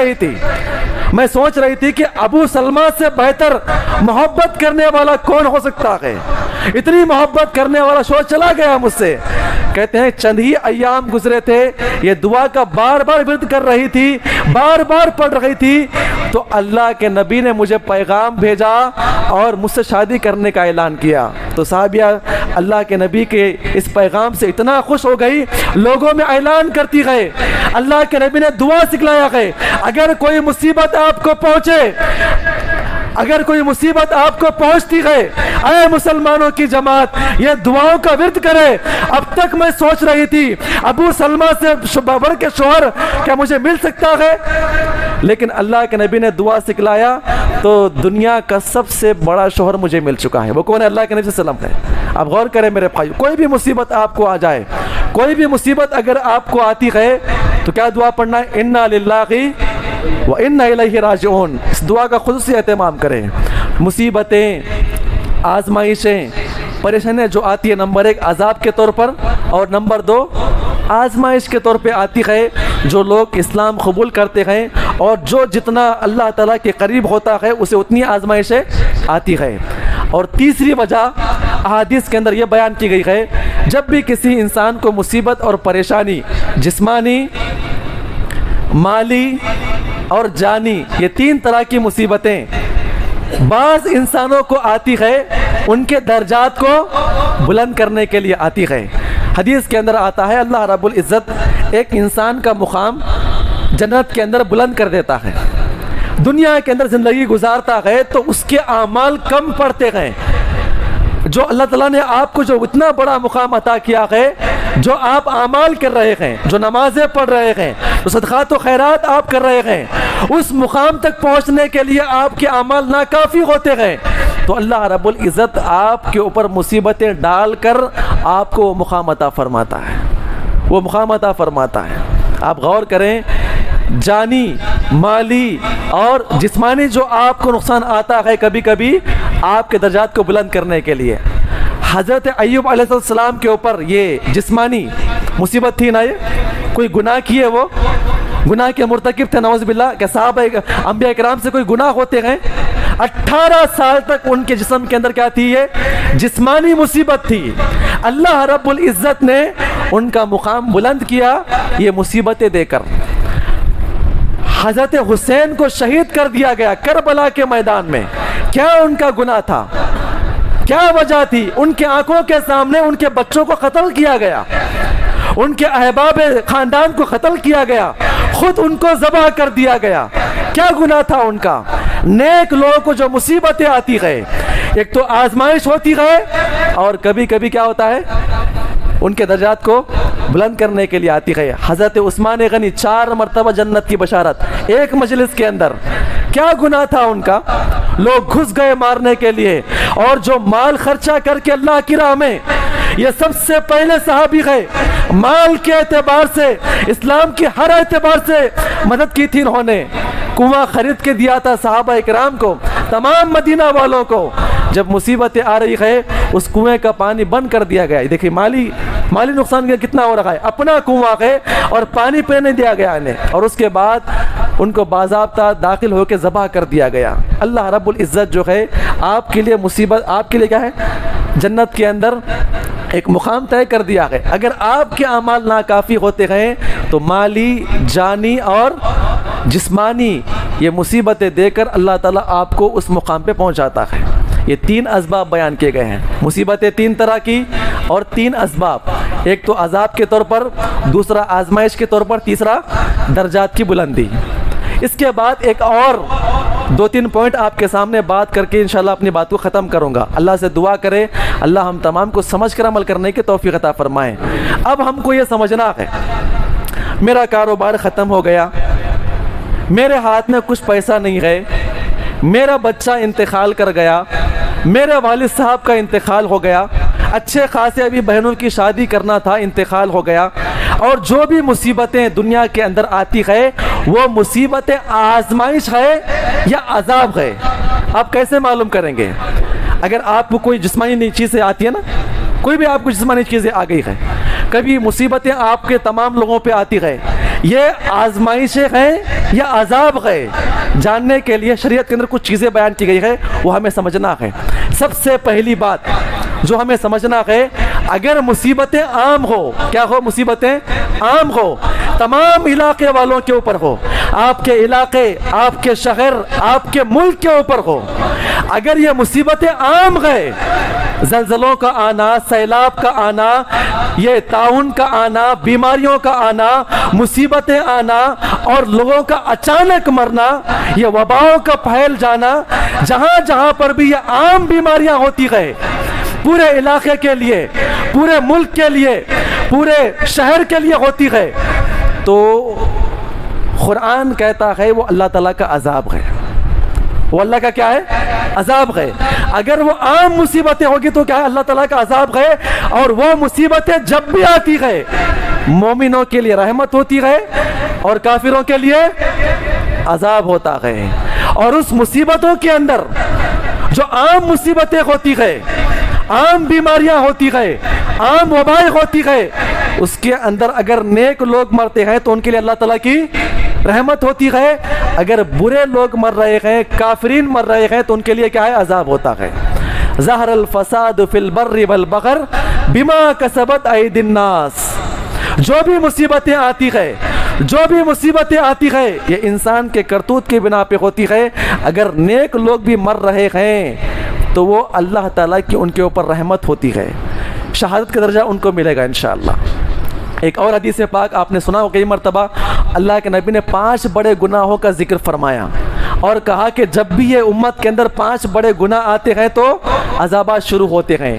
رہی تھی کہ ابو سلمہ سے بہتر محبت کرنے والا کون ہو سکتا ہے، اتنی محبت کرنے والا شوہر چلا گیا مجھ سے۔ کہتے ہیں چند ہی ایام گزرے تھے، یہ دعا کا بار بار ورد کر رہی تھی، بار بار پڑھ رہی تھی، تو اللہ کے نبی نے مجھے پیغام بھیجا اور مجھ سے شادی کرنے کا اعلان کیا. تو صحابیہ اللہ کے نبی کے اس پیغام سے اتنا خوش ہو گئی, لوگوں میں اعلان کرتی گئے. اللہ کے نبی نے دعا سکھلایا گئے, اگر کوئی مصیبت آپ کو پہنچے, اگر کوئی مصیبت آپ کو پہنچتی گئے, اے مسلمانوں کی جماعت, یہ دعاؤں کا ورد کرے. اب تک میں سوچ رہی تھی ابو سلمہ سے بڑھ کے شوہر کیا مجھے مل سکتا ہے, لیکن اللہ کے نبی نے دعا سکھلایا تو دنیا کا سب سے بڑا شوہر مجھے مل چکا ہے. وہ کون ہے؟ اللہ کے نبی صلی اللہ علیہ وسلم ہے. اب غور کریں میرے بھائی, کوئی بھی مصیبت آپ کو آ جائے, کوئی بھی مصیبت اگر آپ کو آتی ہے تو کیا دعا پڑھنا ہے؟ انا للہ وَإِنَّا إِلَيْهِ راجعون. اس دعا کا خصوصی اہتمام کریں. مصیبتیں, آزمائشیں, پریشانیاں جو آتی ہے, نمبر 1 عذاب کے طور پر, اور نمبر 2 آزمائش کے طور پہ آتی ہے. جو لوگ اسلام قبول کرتے ہیں اور جو جتنا اللہ تعالیٰ کے قریب ہوتا ہے اسے اتنی آزمائشیں آتی ہے. اور تیسری وجہ احادیث کے اندر یہ بیان کی گئی ہے, جب بھی کسی انسان کو مصیبت اور پریشانی, جسمانی, مالی اور جانی, یہ 3 طرح کی مصیبتیں بعض انسانوں کو آتی ہے, ان کے درجات کو بلند کرنے کے لیے آتی ہے. حدیث کے اندر آتا ہے اللہ رب العزت ایک انسان کا مقام جنت کے اندر بلند کر دیتا ہے. دنیا کے اندر زندگی گزارتا ہے تو اس کے اعمال کم پڑتے ہیں. جو اللہ تعالیٰ نے آپ کو جو اتنا بڑا مقام عطا کیا ہے, جو آپ اعمال کر رہے ہیں, جو نمازیں پڑھ رہے ہیں, جو صدقات و خیرات آپ کر رہے ہیں, اس مقام تک پہنچنے کے لیے آپ کے اعمال ناکافی ہوتے ہیں. تو اللہ رب العزت آپ کے اوپر مصیبتیں ڈال کر آپ کو وہ مقام عطا فرماتا ہے, وہ مقام عطا فرماتا ہے. آپ غور کریں, جانی, مالی اور جسمانی جو آپ کو نقصان آتا ہے کبھی کبھی آپ کے درجات کو بلند کرنے کے لیے. حضرت ایوب علیہ السلام کے اوپر یہ جسمانی مصیبت تھی نا, یہ کوئی گناہ کیے, وہ گناہ کے مرتکب تھے نعوذ باللہ. کہ صحابہ انبیاء کرام سے کوئی گناہ ہوتے ہیں, 18 سال تک ان کے جسم کے اندر کیا تھی؟ یہ جسمانی مصیبت تھی. اللہ رب العزت نے ان کا مقام بلند کیا یہ مصیبتیں دے کر. حضرت حسین کو شہید کر دیا گیا کربلا کے میدان میں. کیا ان کا گناہ تھا؟ کیا وجہ تھی؟ ان کے آنکھوں کے سامنے ان کے بچوں کو قتل کیا گیا, ان کے احباب خاندان کو قتل کیا گیا, خود ان کو ذبح کر دیا گیا. کیا گناہ تھا ان کا؟ نیک لوگوں کو جو مصیبتیں آتی ہے, ایک تو آزمائش ہوتی ہے اور کبھی کبھی کیا ہوتا ہے, ان کے درجات کو بلند کرنے کے لیے آتی ہے. حضرت عثمان غنی 4 مرتبہ جنت کی بشارت ایک مجلس کے اندر. کیا گناہ تھا ان کا؟ لوگ گھس گئے مارنے کے لیے, اور جو مال خرچہ کر کے اللہ کی راہ میں, یہ سب سے پہلے صحابی ہے, مال کے اعتبار سے, اسلام کی ہر اعتبار سے مدد کی تھی انہوں نے. کنواں خرید کے دیا تھا صحابہ اکرام کو, تمام مدینہ والوں کو. جب مصیبتیں آ رہی ہے اس کنویں کا پانی بند کر دیا گیا. دیکھیں مالی نقصان کتنا ہو رہا ہے. اپنا کنواں ہے اور پانی پینے دیا گیا انہیں, اور اس کے بعد ان کو باضابطہ داخل ہو کے ذبح کر دیا گیا. اللہ رب العزت جو ہے آپ کے لیے مصیبت, آپ کے لیے کیا ہے, جنت کے اندر ایک مقام طے کر دیا ہے. اگر آپ کے اعمال ناکافی ہوتے ہیں تو مالی, جانی اور جسمانی یہ مصیبتیں دے کر اللہ تعالیٰ آپ کو اس مقام پہ پہنچاتا ہے. یہ 3 اسباب بیان کیے گئے ہیں. مصیبتیں 3 طرح کی اور 3 اسباب, ایک تو عذاب کے طور پر, دوسرا آزمائش کے طور پر, تیسرا درجات کی بلندی. اس کے بعد ایک اور 2-3 پوائنٹ آپ کے سامنے بات کر کے انشاءاللہ اپنی بات کو ختم کروں گا. اللہ سے دعا کرے اللہ ہم تمام کو سمجھ کر عمل کرنے کی توفیق عطا فرمائے. اب ہم کو یہ سمجھنا ہے میرا کاروبار ختم ہو گیا, میرے ہاتھ میں کچھ پیسہ نہیں ہے, میرا بچہ انتقال کر گیا, میرے والد صاحب کا انتقال ہو گیا, اچھے خاصے ابھی بہنوں کی شادی کرنا تھا, انتقال ہو گیا. اور جو بھی مصیبتیں دنیا کے اندر آتی ہے وہ مصیبتیں آزمائش ہے یا عذاب ہے. آپ کیسے معلوم کریں گے؟ اگر آپ کو کوئی جسمانی چیزیں آتی ہے نا, کوئی بھی آپ کو جسمانی چیزیں آ گئی ہے, کبھی مصیبتیں آپ کے تمام لوگوں پہ آتی ہے, یہ آزمائشیں ہیں یا عذاب ہے, جاننے کے لیے شریعت کے اندر کچھ چیزیں بیان کی گئی ہے, وہ ہمیں سمجھنا ہے. سب سے پہلی بات جو ہمیں سمجھنا ہے, اگر مصیبتیں عام ہو, کیا ہو, مصیبتیں عام ہو, تمام علاقے والوں کے اوپر ہو، آپ کے علاقے، آپ کے شہر، آپ کے ملک کے اوپر ہو۔ اگر یہ مصیبتیں عام گئے، زلزلوں کا آنا، سیلاب کا آنا، یہ طاعون کا آنا، بیماریوں کا آنا، مصیبتیں آنا اور لوگوں کا اچانک مرنا، یہ وباؤں کا پھیل جانا، جہاں جہاں پر بھی یہ عام بیماریاں ہوتی گئے، پورے علاقے کے لیے، پورے ملک کے لیے، پورے شہر کے لیے ہوتی گئے، تو قرآن کہتا ہے وہ اللہ تعالیٰ کا عذاب ہے، وہ اللہ کا کیا ہے؟ عذاب ہے۔ اگر وہ عام مصیبتیں ہوگی تو کیا ہے؟ اللہ تعالیٰ کا عذاب ہے۔ اور وہ مصیبتیں جب بھی آتی ہے مومنوں کے لیے رحمت ہوتی ہے اور کافروں کے لیے عذاب ہوتا ہے۔ اور اس مصیبتوں کے اندر جو عام مصیبتیں ہوتی ہے، عام بیماریاں ہوتی ہے، عام وبائیں ہوتی ہے، اس کے اندر اگر نیک لوگ مرتے ہیں تو ان کے لیے اللہ تعالیٰ کی رحمت ہوتی ہے، اگر برے لوگ مر رہے ہیں، کافرین مر رہے ہیں تو ان کے لیے کیا ہے؟ عذاب ہوتا ہے۔ ظہر الفساد فی البر والبحر بما کسبت ایدی الناس۔ جو بھی مصیبتیں آتی ہے، جو بھی مصیبتیں آتی ہے، یہ انسان کے کرتوت کی بنا پہ ہوتی ہے۔ اگر نیک لوگ بھی مر رہے ہیں تو وہ اللہ تعالیٰ کی ان کے اوپر رحمت ہوتی ہے، شہادت کا درجہ ان کو ملے گا انشاءاللہ۔ ایک اور حدیث پاک آپ نے سنا ہو کئی مرتبہ، اللہ کے نبی نے 5 بڑے گناہوں کا ذکر فرمایا اور کہا کہ جب بھی یہ امت کے اندر 5 بڑے گناہ آتے ہیں تو عذابات شروع ہوتے ہیں۔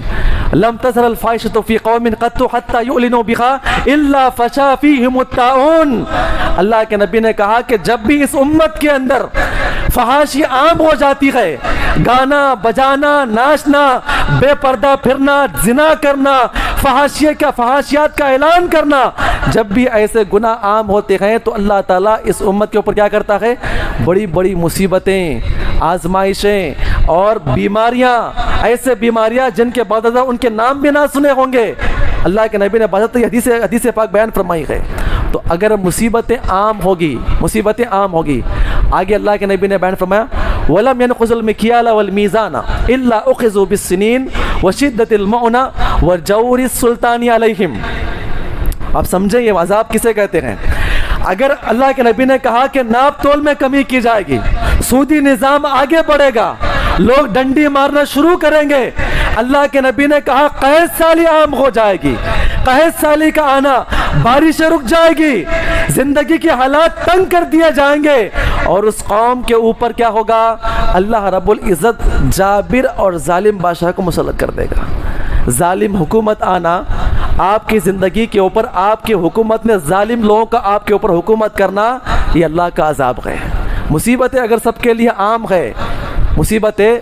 لم تظہر الفاحشۃ فی قوم قط حتی یعلنوا بها الا فشا فیہم الطاعون۔ اللہ کے نبی نے کہا کہ جب بھی اس امت کے اندر فحاشی عام ہو جاتی ہے، گانا بجانا، ناچنا، بے پردہ پھرنا، زنا کرنا، فحاشیات کا اعلان کرنا، جب بھی ایسے گناہ عام ہوتے ہیں تو اللہ تعالیٰ اس امت کے اوپر کیا کرتا ہے؟ بڑی بڑی مصیبتیں، آزمائشیں اور بیماریاں، ایسے بیماریاں جن کے بعد ان کے نام بھی نہ سنے ہوں گے، اللہ کے نبی نے بات حدیث پاک بیان فرمائی ہے۔ تو اگر مصیبتیں عام ہوگی، آگے اللہ کے نبی نے بیان فرمایا وَلَمْ يَنْقُضُوا الْمِكْيَالَ وَالْمِيزَانَ إِلَّا أُخِذُوا بِالسِّنِينِ وَشِدَّةِ الْمَعُنَةِ وَجَوْرِ السُّلْطَانِ عَلَيْهِمْ۔ آپ سمجھیں یہ عذاب کسے کہتے ہیں؟ اگر اللہ کے نبی نے کہا کہ ناپ تول میں کمی کی جائے گی، سودی نظام آگے بڑھے گا، لوگ ڈنڈی مارنا شروع کریں گے، اللہ کے نبی نے کہا قحط سالی عام ہو جائے گی، قحط سالی کا آنا، بارشیں رک جائے گی، زندگی کے حالات تنگ کر دیے جائیں گے، اور اس قوم کے اوپر کیا ہوگا؟ اللہ رب العزت جابر اور ظالم بادشاہ کو مسلط کر دے گا۔ ظالم حکومت آنا، آپ کی زندگی کے اوپر آپ کی حکومت نے ظالم لوگوں کا آپ کے اوپر حکومت کرنا، یہ اللہ کا عذاب ہے۔ مصیبتیں اگر سب کے لیے عام ہے، مصیبتیں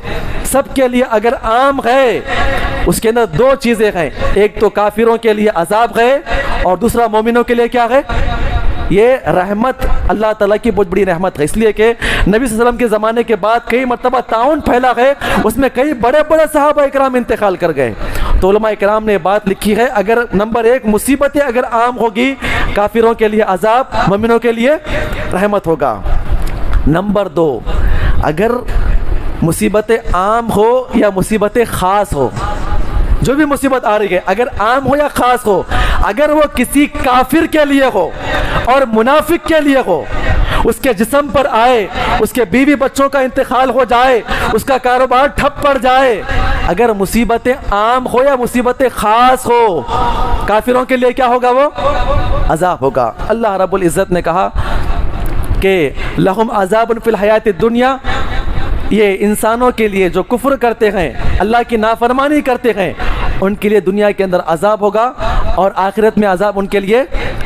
سب کے لیے اگر عام ہے، اس کے اندر 2 چیزیں ہیں، ایک تو کافروں کے لیے عذاب ہے اور دوسرا مومنوں کے لیے کیا ہے؟ یہ رحمت، اللہ تعالیٰ کی بہت بڑی رحمت ہے۔ اس لیے کہ نبی صلی اللہ علیہ وسلم کے زمانے کے بعد کئی مرتبہ طاعون پھیلا ہے، اس میں کئی بڑے بڑے صحابہ اکرام انتقال کر گئے۔ تو علماء اکرام نے بات لکھی ہے، اگر نمبر 1 مصیبتیں اگر عام ہوگی، کافروں کے لیے عذاب، مومنوں کے لیے رحمت ہوگا۔ نمبر 2، اگر مصیبتیں عام ہو یا مصیبتیں خاص ہو، جو بھی مصیبت آ رہی ہے اگر عام ہو یا خاص ہو، اگر وہ کسی کافر کے لیے ہو اور منافق کے لیے ہو، اس کے جسم پر آئے، اس کے بیوی بچوں کا انتقال ہو جائے، اس کا کاروبار ٹھپ پڑ جائے، اگر مصیبتیں عام ہو یا مصیبتیں خاص ہو، کافروں کے لیے کیا ہوگا؟ وہ عذاب ہوگا۔ اللہ رب العزت نے کہا کہ لہم عذاب فی الحیات الدنیا، یہ انسانوں کے لیے جو کفر کرتے ہیں، اللہ کی نافرمانی کرتے ہیں، ان کے لیے دنیا کے اندر عذاب ہوگا اور آخرت میں عذاب ان کے لیے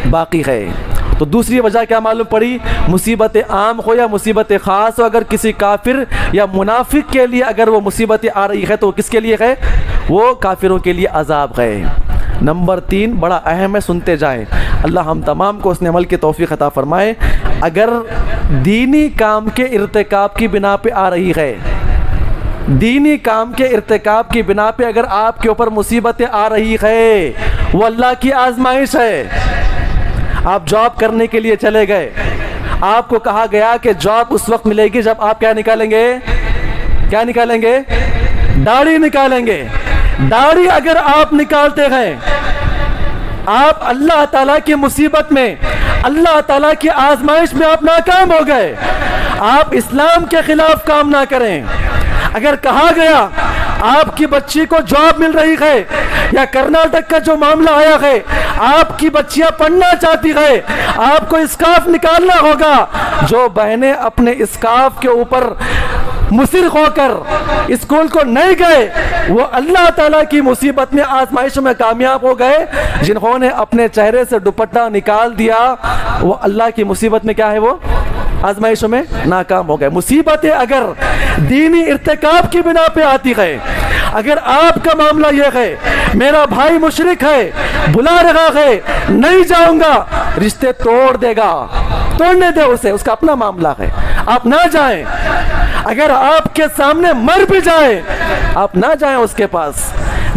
باقی ہے۔ تو دوسری وجہ کیا معلوم پڑی؟ مصیبت عام ہو یا مصیبت خاص ہو، اگر کسی کافر یا منافق کے لیے اگر وہ مصیبتیں آ رہی ہے تو وہ کس کے لیے ہے؟ وہ کافروں کے لیے عذاب ہے۔ نمبر 3 بڑا اہم ہے، سنتے جائیں، اللہ ہم تمام کو اس نے عمل کی توفیق عطا فرمائے۔ اگر دینی کام کے ارتکاب کی بنا پہ آ رہی ہے، دینی کام کے ارتکاب کی بنا پہ اگر آپ کے اوپر مصیبتیں آ رہی ہے، وہ اللہ کی آزمائش ہے۔ آپ جاب کرنے کے لیے چلے گئے، آپ کو کہا گیا کہ جاب اس وقت ملے گی جب آپ کیا نکالیں گے؟ کیا نکالیں گے؟ داڑھی نکالیں گے۔ داڑھی اگر آپ نکالتے ہیں آپ اللہ تعالیٰ کی مصیبت میں، اللہ تعالیٰ کی آزمائش میں آپ ناکام ہو گئے. آپ اسلام کے خلاف کام نہ کریں. اگر کہا گیا آپ کی بچی کو جاب مل رہی ہے، یا کرناٹک کا جو معاملہ آیا ہے، آپ کی بچیاں پڑھنا چاہتی ہے، آپ کو اسکارف نکالنا ہوگا. جو بہنیں اپنے اسکارف کے اوپر مصر ہو کر اسکول کو نہیں گئے، وہ اللہ تعالیٰ کی مصیبت میں آزمائش میں کامیاب ہو گئے. جنہوں نے اپنے چہرے سے دوپٹہ نکال دیا، وہ اللہ کی مصیبت میں کیا ہے، وہ آزمائشوں میں ناکام ہو گئے. مصیبتیں اگر دینی ارتکاب کی بنا پہ آتی ہے، اگر آپ کا معاملہ یہ ہے میرا بھائی مشرک ہے، بلا رہا ہے، نہیں جاؤں گا، رشتے توڑ دے گا، توڑنے دے اسے، اس کا اپنا معاملہ ہے، آپ نہ جائیں. اگر آپ کے سامنے مر بھی جائے، آپ نہ جائیں اس کے پاس.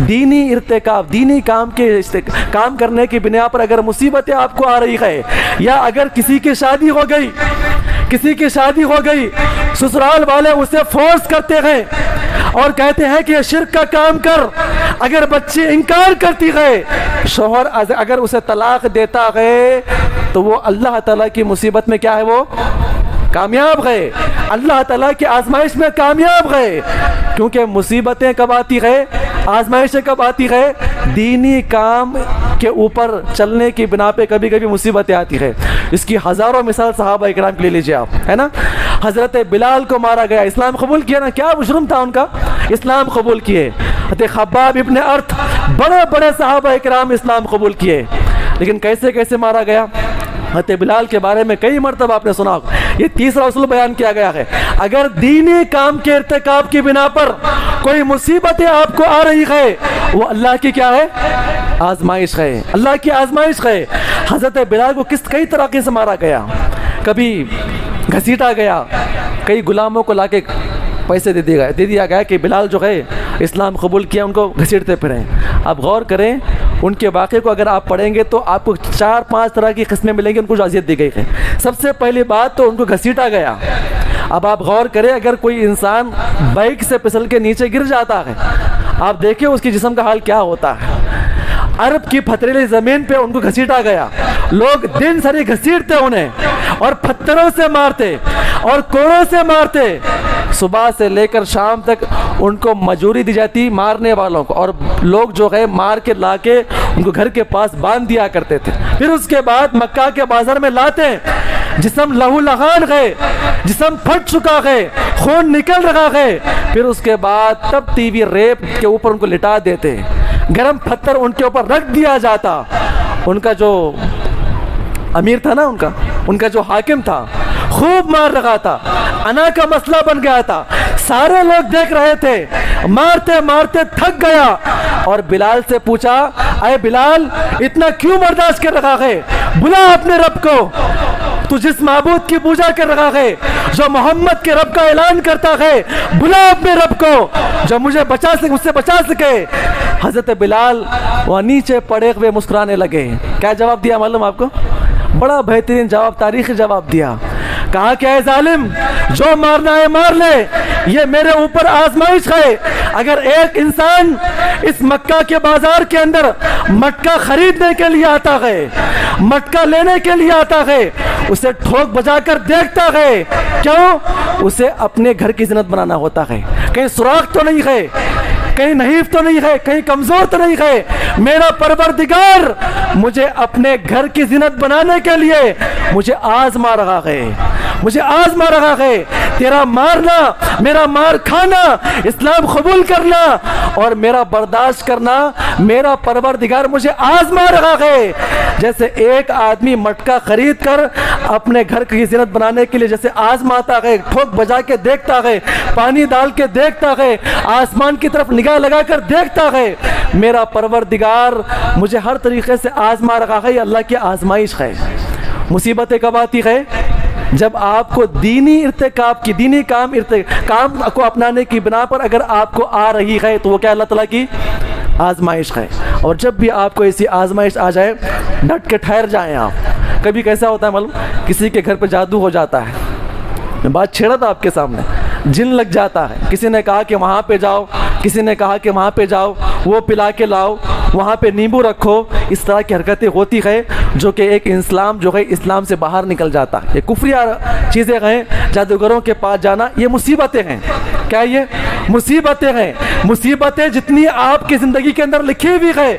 دینی ارتکاب، دینی کام کرنے کی بنا پر اگر مصیبتیں آپ کو آ رہی ہے، یا اگر کسی کی شادی ہو گئی، کسی کی شادی ہو گئی، سسرال والے اسے فورس کرتے ہیں اور کہتے ہیں کہ یہ شرک کا کام کر. اگر بچی انکار کرتی ہے، شوہر اگر اسے طلاق دیتا ہے، تو وہ اللہ تعالیٰ کی مصیبت میں کیا ہے، وہ کامیاب ہے، اللہ تعالیٰ کی آزمائش میں کامیاب ہے. کیونکہ مصیبتیں کب آتی ہے، آزمائشیں کب آتی ہے، دینی کام کے اوپر چلنے کی بنا پہ کبھی کبھی مصیبتیں آتی ہے. اس کی ہزاروں مثال صحابہ اکرام کے لے لیجیے آپ، ہے نا. حضرت بلال کو مارا گیا، اسلام قبول کیا نا، کیا جرم تھا ان کا، اسلام قبول کیے. حضرت خباب ابن ارت، بڑے بڑے صحابہ اکرام اسلام قبول کیے، لیکن کیسے کیسے مارا گیا. حضرت بلال کے بارے میں کئی مرتبہ آپ نے سنا. یہ تیسرا اصول بیان کیا گیا ہے، اگر دینی کام کے ارتکاب کی بنا پر کوئی مصیبتیں آپ کو آ رہی ہے، وہ اللہ کی کیا ہے، آزمائش ہے، اللہ کی آزمائش ہے. حضرت بلال کو کئی طریقے سے مارا گیا. کبھی گھسیٹا گیا، کئی غلاموں کو لا کے پیسے دے دیا گیا کہ بلال جو ہے اسلام قبول کیا، ان کو گھسیٹتے پھریں. آپ غور کریں ان کے واقعے کو، اگر آپ پڑھیں گے تو آپ کو 4-5 طرح کی قسمیں ملیں گی ان کو جو اذیت دی گئی ہے. سب سے پہلی بات تو ان کو گھسیٹا گیا. اب آپ غور کریں، اگر کوئی انسان بائک سے پھسل کے نیچے گر جاتا ہے، آپ دیکھیں اس کی جسم کا حال کیا ہوتا ہے. عرب کی پتھریلی زمین پہ ان کو گھسیٹا گیا. لوگ دن ساری گھسیٹتے انہیں، اور پتھروں سے مارتے اور کوڑوں سے مارتے. صبح سے لے کر شام تک ان کو مجوری دی جاتی مارنے والوں کو، اور لوگ جو ہے مار کے لا کے ان کو گھر کے پاس باندھ دیا کرتے تھے. پھر اس کے بعد مکہ کے بازار میں لاتے، جسم لہو لہان ہے، جسم پھٹ چکا ہے، خون نکل رہا ہے. پھر اس کے بعد تب ٹی وی ریپ کے اوپر ان کو لٹا دیتے، گرم پتھر ان کے اوپر رکھ دیا جاتا. ان کا جو امیر تھا نا، ان کا جو حاکم تھا، خوب مار رہا تھا، انا کا مسئلہ بن گیا تھا. سارے لوگ دیکھ رہے تھے، مارتے مارتے تھک گیا، اور بلال سے پوچھا، اے بلال اتنا کیوں برداشت کر رہا ہے، بلا اپنے رب کو. تو جس معبود کی پوجا کر رہا ہے، جو محمد کے رب کا اعلان کرتا ہے، بلا اپنے رب کو جو مجھ سے بچا سکے. حضرت بلال وہ نیچے پڑے ہوئے مسکرانے لگے. کیا جواب دیا معلوم آپ کو؟ بڑا بہترین جواب، تاریخی جواب دیا. کہا کہ اے ظالم، جو مارنا ہے مار لے، یہ میرے اوپر آزمائش ہے. اگر ایک انسان اس مکہ کے بازار کے اندر مٹکا خریدنے کے لیے آتا ہے، مٹکا لینے کے لیے آتا ہے، اسے ٹھوک بجا کر دیکھتا ہے. کیوں؟ اسے اپنے گھر کی زینت بنانا ہوتا ہے. کہیں سوراخ تو نہیں ہے، کہیں نحیف تو نہیں ہے، کہیں کمزور تو نہیں ہے. میرا پروردگار مجھے اپنے گھر کی زینت بنانے کے لیے مجھے آزما رہا ہے، مجھے آزما رہا ہے. تیرا مارنا، میرا مار کھانا، اسلام قبول کرنا اور میرا برداشت کرنا، میرا پروردگار مجھے آزما رہا ہے. جیسے ایک آدمی مٹکا خرید کر اپنے گھر کی زینت بنانے کے لیے جیسے آزماتا ہے، ٹھوک بجا کے دیکھتا ہے، پانی ڈال کے دیکھتا ہے، آسمان کی طرف نگاہ لگا کر دیکھتا ہے، میرا پروردگار مجھے ہر طریقے سے آزما رہا ہے. یہ اللہ کی آزمائش ہے. مصیبتیں کب آتی ہے؟ جب آپ کو دینی کام کو اپنانے کی بنا پر اگر آپ کو آ رہی ہے، تو وہ کیا اللہ تعالیٰ کی آزمائش ہے. اور جب بھی آپ کو ایسی آزمائش آ جائے، ڈٹ کے ٹھہر جائیں آپ. کبھی کیسا ہوتا ہے معلوم؟ کسی کے گھر پہ جادو ہو جاتا ہے. میں بات چھیڑا تھا آپ کے سامنے، جن لگ جاتا ہے. کسی نے کہا کہ وہاں پہ جاؤ، کسی نے کہا کہ وہاں پہ جاؤ، وہ پلا کے لاؤ، وہاں پہ نیمبو رکھو، اس طرح کی حرکتیں ہوتی ہے جو کہ ایک جو ہے اسلام سے باہر نکل جاتا ہے. یہ کفریہ چیزیں ہیں, جادوگروں کے پاس جانا, یہ مصیبتیں ہیں. کیا یہ مصیبتیں ہیں؟ مصیبتیں جتنی آپ کی زندگی کے اندر لکھی ہوئی ہے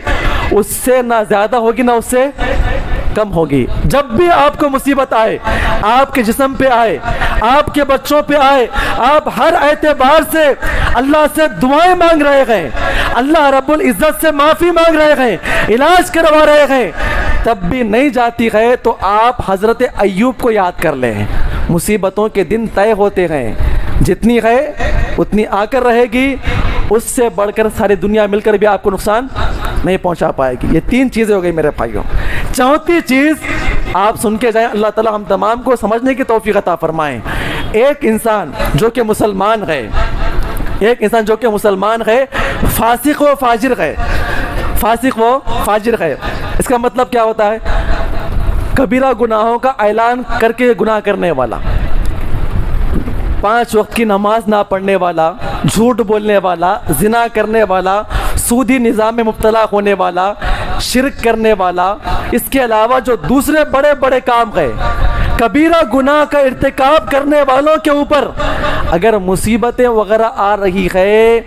اس سے نہ زیادہ ہوگی نہ اس سے کم ہوگی. جب بھی آپ کو مصیبت آئے, آپ کے جسم پہ آئے, آپ کے بچوں پہ آئے, آپ ہر اعتبار سے اللہ سے دعائیں مانگ رہے ہیں, اللہ رب العزت سے معافی مانگ رہے ہیں, علاج کروا رہے ہیں, تب بھی نہیں جاتی ہے تو آپ حضرت ایوب کو یاد کر لیں. مصیبتوں کے دن طے ہوتے ہیں, جتنی ہے اتنی آ کر رہے گی, اس سے بڑھ کر ساری دنیا مل کر بھی آپ کو نقصان نہیں پہنچا پائے گی. یہ 3 چیزیں ہو گئی میرے بھائیوں. چوتھی چیز آپ سن کے جائیں, اللہ تعالی ہم تمام کو سمجھنے کی توفیق عطا فرمائیں. ایک انسان جو کہ مسلمان ہے, ایک انسان جو کہ مسلمان ہے, فاسق و فاجر ہے, فاسق و فاجر ہے. اس کا مطلب کیا ہوتا ہے؟ کبیرہ گناہوں کا اعلان کر کے گناہ کرنے والا, 5 وقت کی نماز نہ پڑھنے والا, جھوٹ بولنے والا, زنا کرنے والا, سودی نظام میں مبتلا ہونے والا, شرک کرنے والا, اس کے علاوہ جو دوسرے بڑے بڑے کام ہیں, کبیرہ گناہ کا ارتکاب کرنے والوں کے اوپر اگر مصیبتیں وغیرہ آ رہی ہے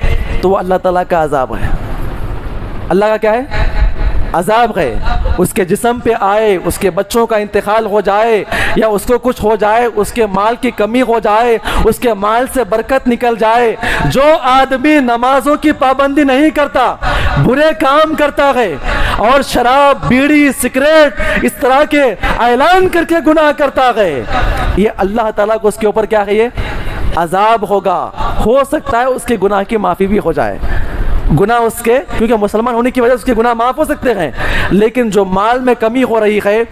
تو وہ اللہ تعالیٰ کا عذاب ہے. اللہ کا کیا ہے؟ عذاب ہے. اس کے جسم پہ آئے, اس کے بچوں کا انتقال ہو جائے, یا اس کو کچھ ہو جائے, اس کے مال کی کمی ہو جائے, اس کے مال سے برکت نکل جائے. جو آدمی نمازوں کی پابندی نہیں کرتا, برے کام کرتا ہے اور شراب, بیڑی, سگریٹ اس طرح کے اعلان کر کے گناہ کرتا ہے, یہ اللہ تعالیٰ کو اس کے اوپر کیا ہے؟ یہ عذاب ہوگا. ہو سکتا ہے اس کے گناہ کی معافی بھی ہو جائے, گناہ اس کے, کیونکہ مسلمان ہونے کی وجہ سے اس کے گناہ معاف ہو سکتے ہیں, لیکن جو مال میں کمی ہو رہی ہے,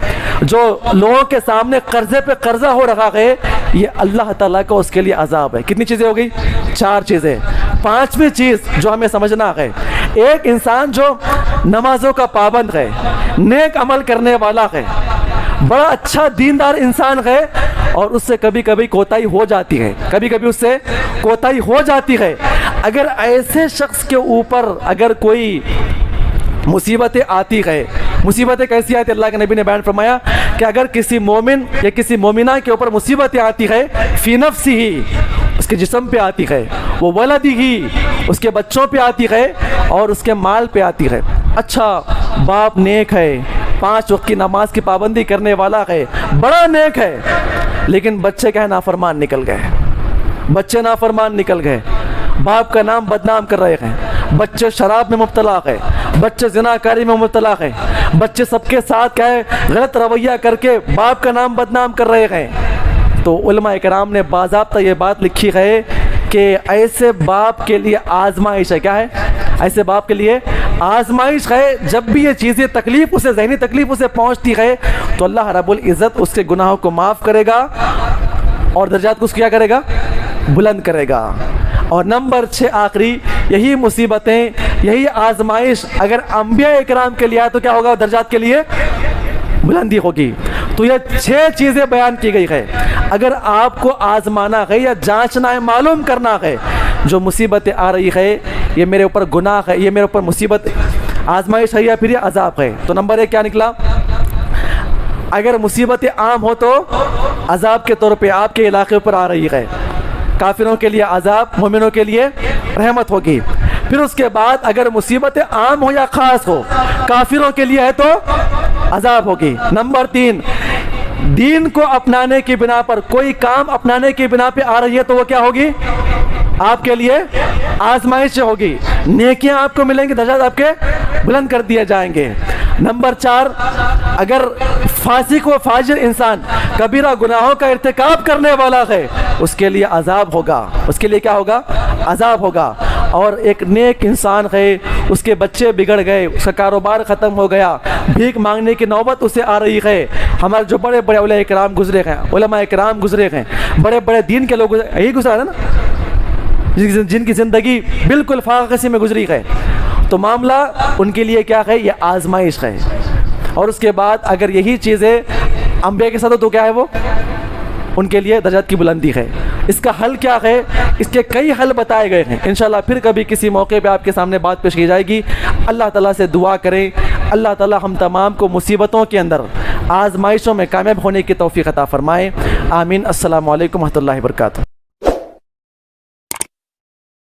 جو لوگوں کے سامنے قرضے پہ قرضہ ہو رہا ہے, یہ اللہ تعالیٰ کا اس کے لیے عذاب ہے. کتنی چیزیں ہو گئی؟ 4 چیزیں. 5ویں چیز جو ہمیں سمجھنا ہے, ایک انسان جو نمازوں کا پابند ہے, نیک عمل کرنے والا ہے, بڑا اچھا دیندار انسان ہے, اور اس سے کبھی کبھی کوتاہی ہو جاتی ہے, کبھی کبھی اس سے کوتاہی ہو جاتی ہے. اگر ایسے شخص کے اوپر اگر کوئی مصیبتیں آتی ہے, مصیبتیں کیسی آتی؟ اللہ کے نبی نے بیان فرمایا کہ اگر کسی مومن یا کسی مومنہ کے اوپر مصیبتیں آتی ہے, فی نفسی ہی, اس کے جسم پہ آتی ہے, وہ ولدی ہی, اس کے بچوں پہ آتی ہے, اور اس کے مال پہ آتی ہے. اچھا باپ نیک ہے, 5 وقت کی نماز کی پابندی کرنے والا ہے, بڑا نیک ہے, لیکن بچے کیا ہے؟ نافرمان نکل گئے, بچے نافرمان نکل گئے, باپ کا نام بدنام کر رہے ہیں, بچے شراب میں مبتلا ہے, بچے زناکاری میں مبتلا ہے, بچے سب کے ساتھ کیا ہے غلط رویہ کر کے باپ کا نام بدنام کر رہے ہیں. تو علماء کرام نے باضابطہ یہ بات لکھی ہے کہ ایسے باپ کے لیے آزمائش ہے. کیا ہے؟ ایسے باپ کے لیے آزمائش ہے. جب بھی یہ چیزیں تکلیف اسے, ذہنی تکلیف اسے پہنچتی ہے, تو اللہ رب العزت اس کے گناہوں کو معاف کرے گا اور درجات کو اس کیا کرے گا؟ بلند کرے گا. اور نمبر 6 آخری, یہی مصیبتیں, یہی آزمائش اگر انبیاء اکرام کے لیے آئے تو کیا ہوگا؟ درجات کے لیے بلندی ہوگی. تو یہ 6 چیزیں بیان کی گئی ہے. اگر آپ کو آزمانا ہے یا جانچنا ہے, معلوم کرنا ہے جو مصیبتیں آ رہی ہے یہ میرے اوپر گناہ ہے, یہ میرے اوپر مصیبت آزمائش ہے یا پھر یہ عذاب ہے, تو نمبر 1 کیا نکلا؟ اگر مصیبتیں عام ہو تو عذاب کے طور پہ آپ کے علاقے پر آ رہی ہے, کافروں کے لیے عذاب, مومنوں کے لیے رحمت ہوگی. پھر اس کے بعد اگر مصیبتیں عام ہو یا خاص ہو, کافروں کے لیے ہے تو عذاب ہوگی. نمبر 3, دین کو اپنانے کی بنا پر, کوئی کام اپنانے کی بنا پہ آ رہی ہے تو وہ کیا ہوگی؟ آپ کے لیے آزمائش ہوگی, نیکیاں آپ کو ملیں گی, درجات آپ کے بلند کر دیے جائیں گے. نمبر 4, اگر فاسق و فاجر انسان کبیرہ گناہوں کا ارتکاب کرنے والا ہے, اس کے لیے عذاب ہوگا. اس کے لیے کیا ہوگا؟ عذاب ہوگا. اور ایک نیک انسان ہے, اس کے بچے بگڑ گئے, اس کا کاروبار ختم ہو گیا, بھیک مانگنے کی نوبت اسے آ رہی ہے. ہمارے جو بڑے بڑے علماء کرام گزرے ہیں, علماء کرام گزرے ہیں, بڑے بڑے دین کے لوگ یہی گزرا ہے نا, جن کی زندگی بالکل فاقے میں گزری ہے. تو معاملہ ان کے لیے کیا ہے؟ یہ آزمائش ہے. اور اس کے بعد اگر یہی چیزیں انبیاء کے ساتھ ہو تو کیا ہے؟ وہ ان کے لیے درجات کی بلندی ہے. اس کا حل کیا ہے؟ اس کے کئی حل بتائے گئے ہیں. انشاءاللہ پھر کبھی کسی موقع پہ آپ کے سامنے بات پیش کی جائے گی. اللہ تعالیٰ سے دعا کریں اللہ تعالی ہم تمام کو مصیبتوں کے اندر آزمائشوں میں کامیاب ہونے کی توفیق عطا فرمائے، آمین۔ السلام علیکم ورحمۃ اللہ وبرکاتہ۔